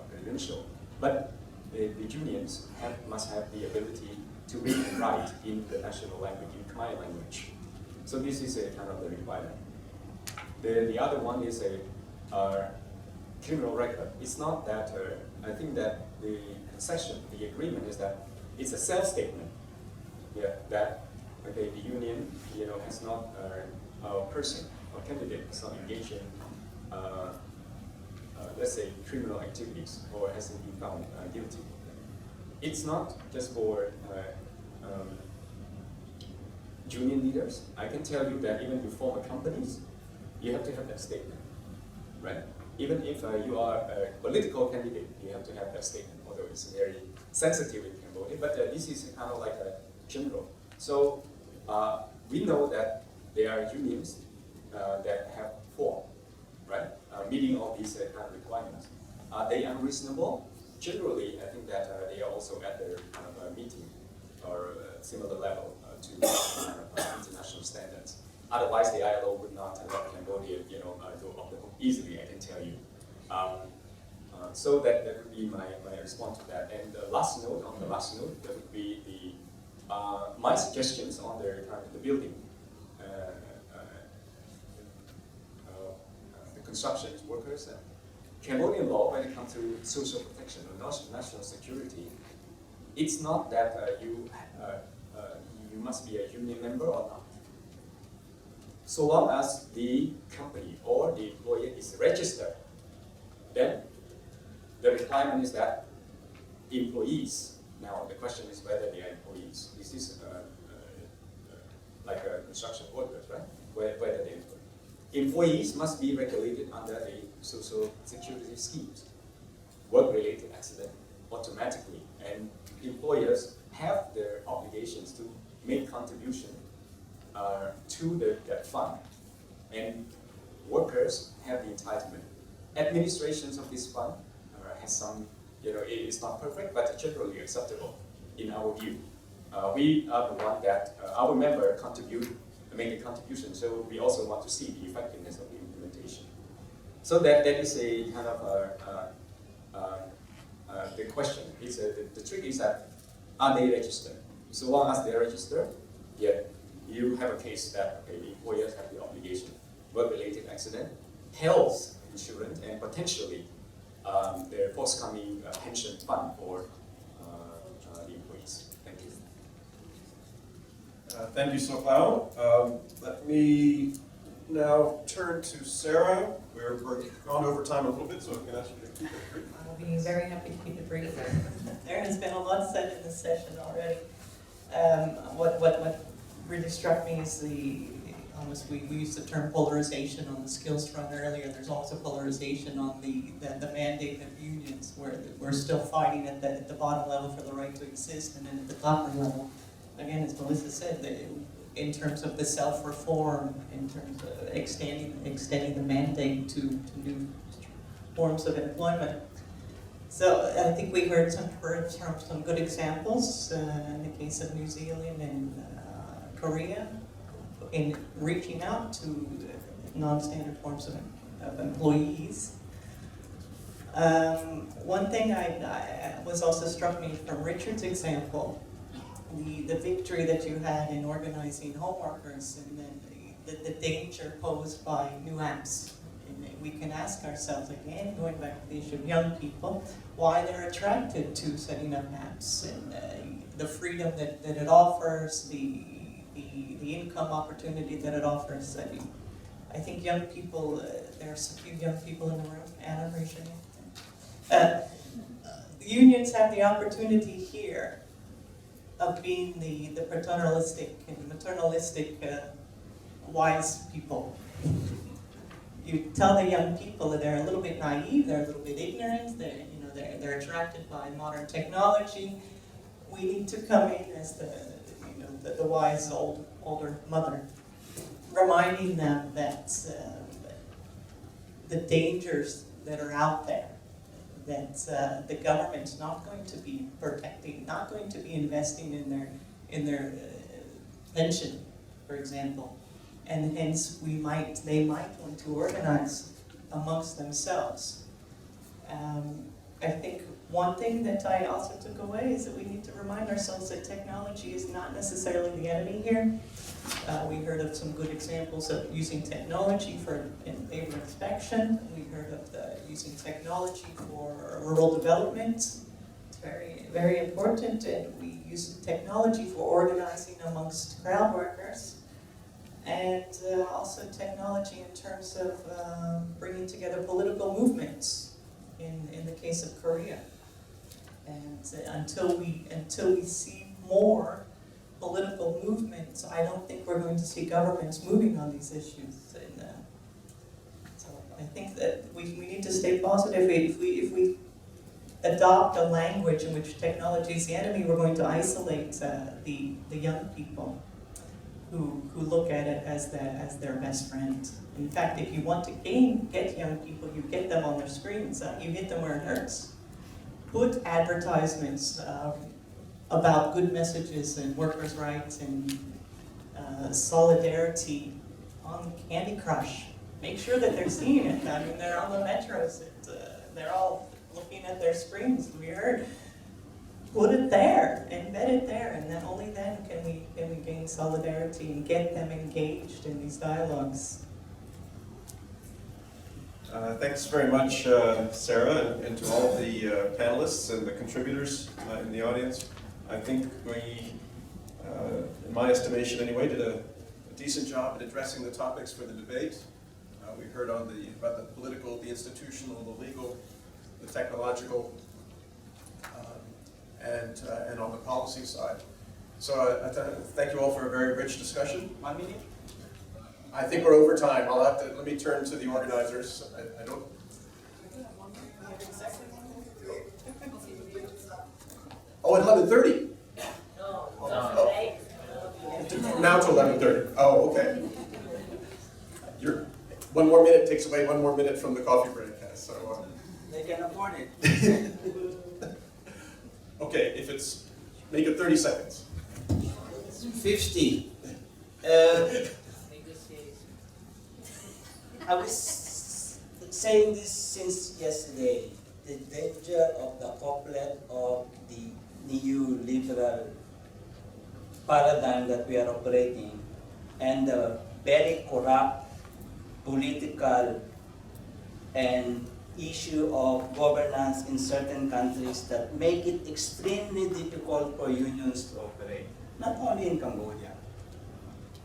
credential, but the unions must have the ability to read and write in the national language, in Khmer language. So this is a kind of the requirement. The other one is a criminal record. It's not that, I think that the concession, the agreement is that it's a self-statement. That, okay, the union, has not, a person or candidate is not engaged in, let's say, criminal activities or hasn't been found guilty. It's not just for union leaders. I can tell you that even to form companies, you have to have that statement, right? even if you are a political candidate, you have to have that statement, although it's very sensitive in Cambodia, but this is kind of like a general. So we know that there are unions that have formed, right, meeting all these kind of requirements. Are they unreasonable? Generally, I think that they are also at their kind of meeting or similar level to international standards. Otherwise, the ILO would not let Cambodia, go off the hook easily, I can tell you. So that would be my response to that. And the last note, that would be the my suggestions on the building, the construction workers. Cambodian law, when it comes to social protection or national security, it's not that you must be a union member or not. So long as the company or the employer is registered, then the requirement is that employees, now the question is whether they are employees. This is like a construction workers, right? Whether they are employees must be regulated under the social security schemes. Work-related accident automatically, and employers have their obligations to make contribution to that fund, and workers have the entitlement. Administrations of this fund has some, it is not perfect, but generally acceptable in our view. We are the one that our member make a contribution, so we also want to see the effectiveness of the implementation. So that is a kind of the question. The trick is that are they registered? So long as they're registered, yet you have a case that the employers have the obligation, work-related accident, health insurance, and potentially their forthcoming pension fund for the employees. Thank you. Thank you, Sok Lau. Let me now turn to Sarah. We're gone over time a little bit, so I'm going to ask you to keep it brief. I'll be very happy to keep it brief. There has been a lot said in this session already. What really struck me is we used the term polarization on the skills front earlier. There's also polarization on the mandate of unions, where we're still fighting at the bottom level for the right to exist, and then at the top level, again, as Melissa said, in terms of the self-reform, in terms of extending the mandate to new forms of employment. So I think we heard some good examples in the case of New Zealand and Korea in reaching out to non-standard forms of employees. One thing I was also struck me from Richard's example, the victory that you had in organizing home workers, and then the danger posed by new apps. And we can ask ourselves again, going back to the issue of young people, why they're attracted to setting up apps, and the freedom that it offers, the income opportunity that it offers. I think young people, there's a few young people in the room. Anna, raise your hand. The unions have the opportunity here of being the paternalistic and maternalistic wise people. You tell the young people that they're a little bit naive, they're a little bit ignorant, they're attracted by modern technology. We need to come in as the wise older mother, reminding them that the dangers that are out there, that the government's not going to be protecting, not going to be investing in their pension, for example, and hence they might want to organize amongst themselves. I think one thing that I also took away is that we need to remind ourselves that technology is not necessarily the enemy here. We heard of some good examples of using technology in labor inspection. We heard of using technology for rural development. It's very, very important, and we use technology for organizing amongst crowd workers. And also technology in terms of bringing together political movements in the case of Korea. And until we see more political movements, I don't think we're going to see governments moving on these issues. And, so I think that we need to stay positive. If we adopt a language in which technology is the enemy, we're going to isolate the young people who look at it as their best friend. In fact, if you want to get young people, you get them on their screens. You hit them where it hurts. Put advertisements about good messages and workers' rights and solidarity on Candy Crush. Make sure that they're seeing it. I mean, they're on the metros. They're all looking at their screens. We heard. Put it there, embed it there, and then only then can we gain solidarity and get them engaged in these dialogues. Thanks very much, Sarah, and to all of the panelists and the contributors in the audience. I think we, in my estimation anyway, did a decent job at addressing the topics for the debate. We heard about the political, the institutional, the legal, the technological, and on the policy side. So thank you all for a very rich discussion. 1 minute? I think we're over time. Let me turn to the organizers. I don't. Oh, at 11:30. Now to 11:30. Oh, okay. One more minute takes away 1 more minute from the coffee break. So. They can afford it. Okay, make it 30 seconds. 50. I was saying this since yesterday. The danger of the couplet of the neoliberal paradigm that we are operating and the very corrupt political and issue of governance in certain countries that make it extremely difficult for unions to operate, not only in Cambodia.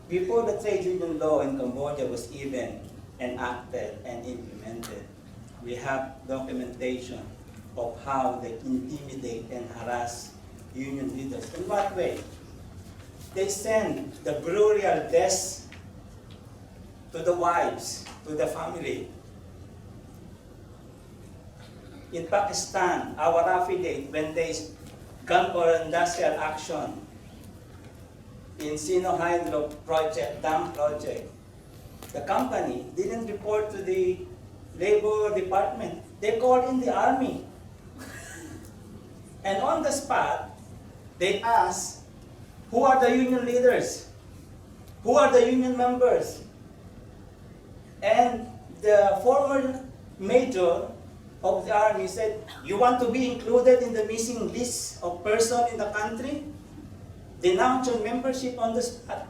Before the trade union law in Cambodia was even enacted and implemented, we have documentation of how they intimidate and harass union leaders. In what way? They send the burial deaths to the wives, to the family. In Pakistan, our affiliate, when there is gun or industrial action in Sino Hydro project, dam project, the company didn't report to the labor department. They called in the army. And on the spot, they asked, who are the union leaders? Who are the union members? And the former major of the army said, you want to be included in the missing list of persons in the country? Denounce your membership on the spot.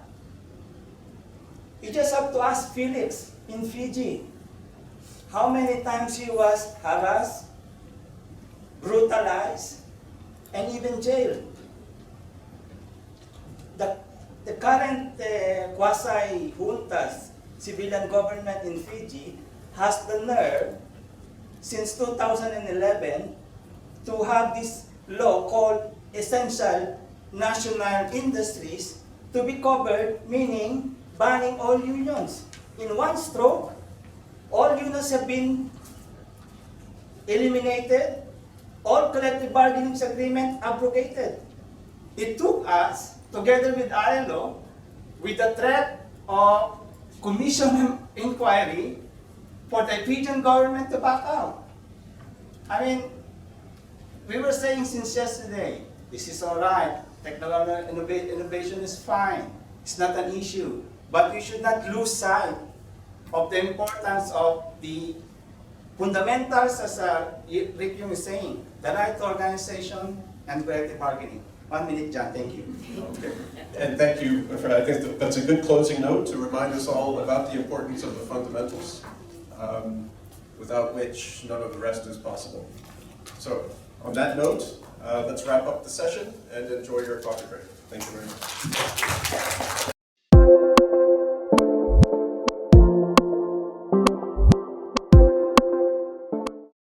You just have to ask Felix in Fiji how many times he was harassed, brutalized, and even jailed. The current quasi-juntas, civilian government in Fiji, has the nerve since 2011 to have this law called Essential National Industries to be covered, meaning banning all unions. In one stroke, all unions have been eliminated, all collective bargaining agreements abrogated. It took us, together with ILO, with the threat of commission inquiry, for the Fijian government to back out. I mean, we were saying since yesterday, this is all right, technological innovation is fine, it's not an issue, but we should not lose sight of the importance of the fundamentals, as Rick Yung is saying, the right to organization and collective bargaining. 1 minute, John, thank you. Okay. And thank you. I think that's a good closing note to remind us all about the importance of the fundamentals, without which none of the rest is possible. So, on that note, let's wrap up the session and enjoy your coffee break. Thank you very much.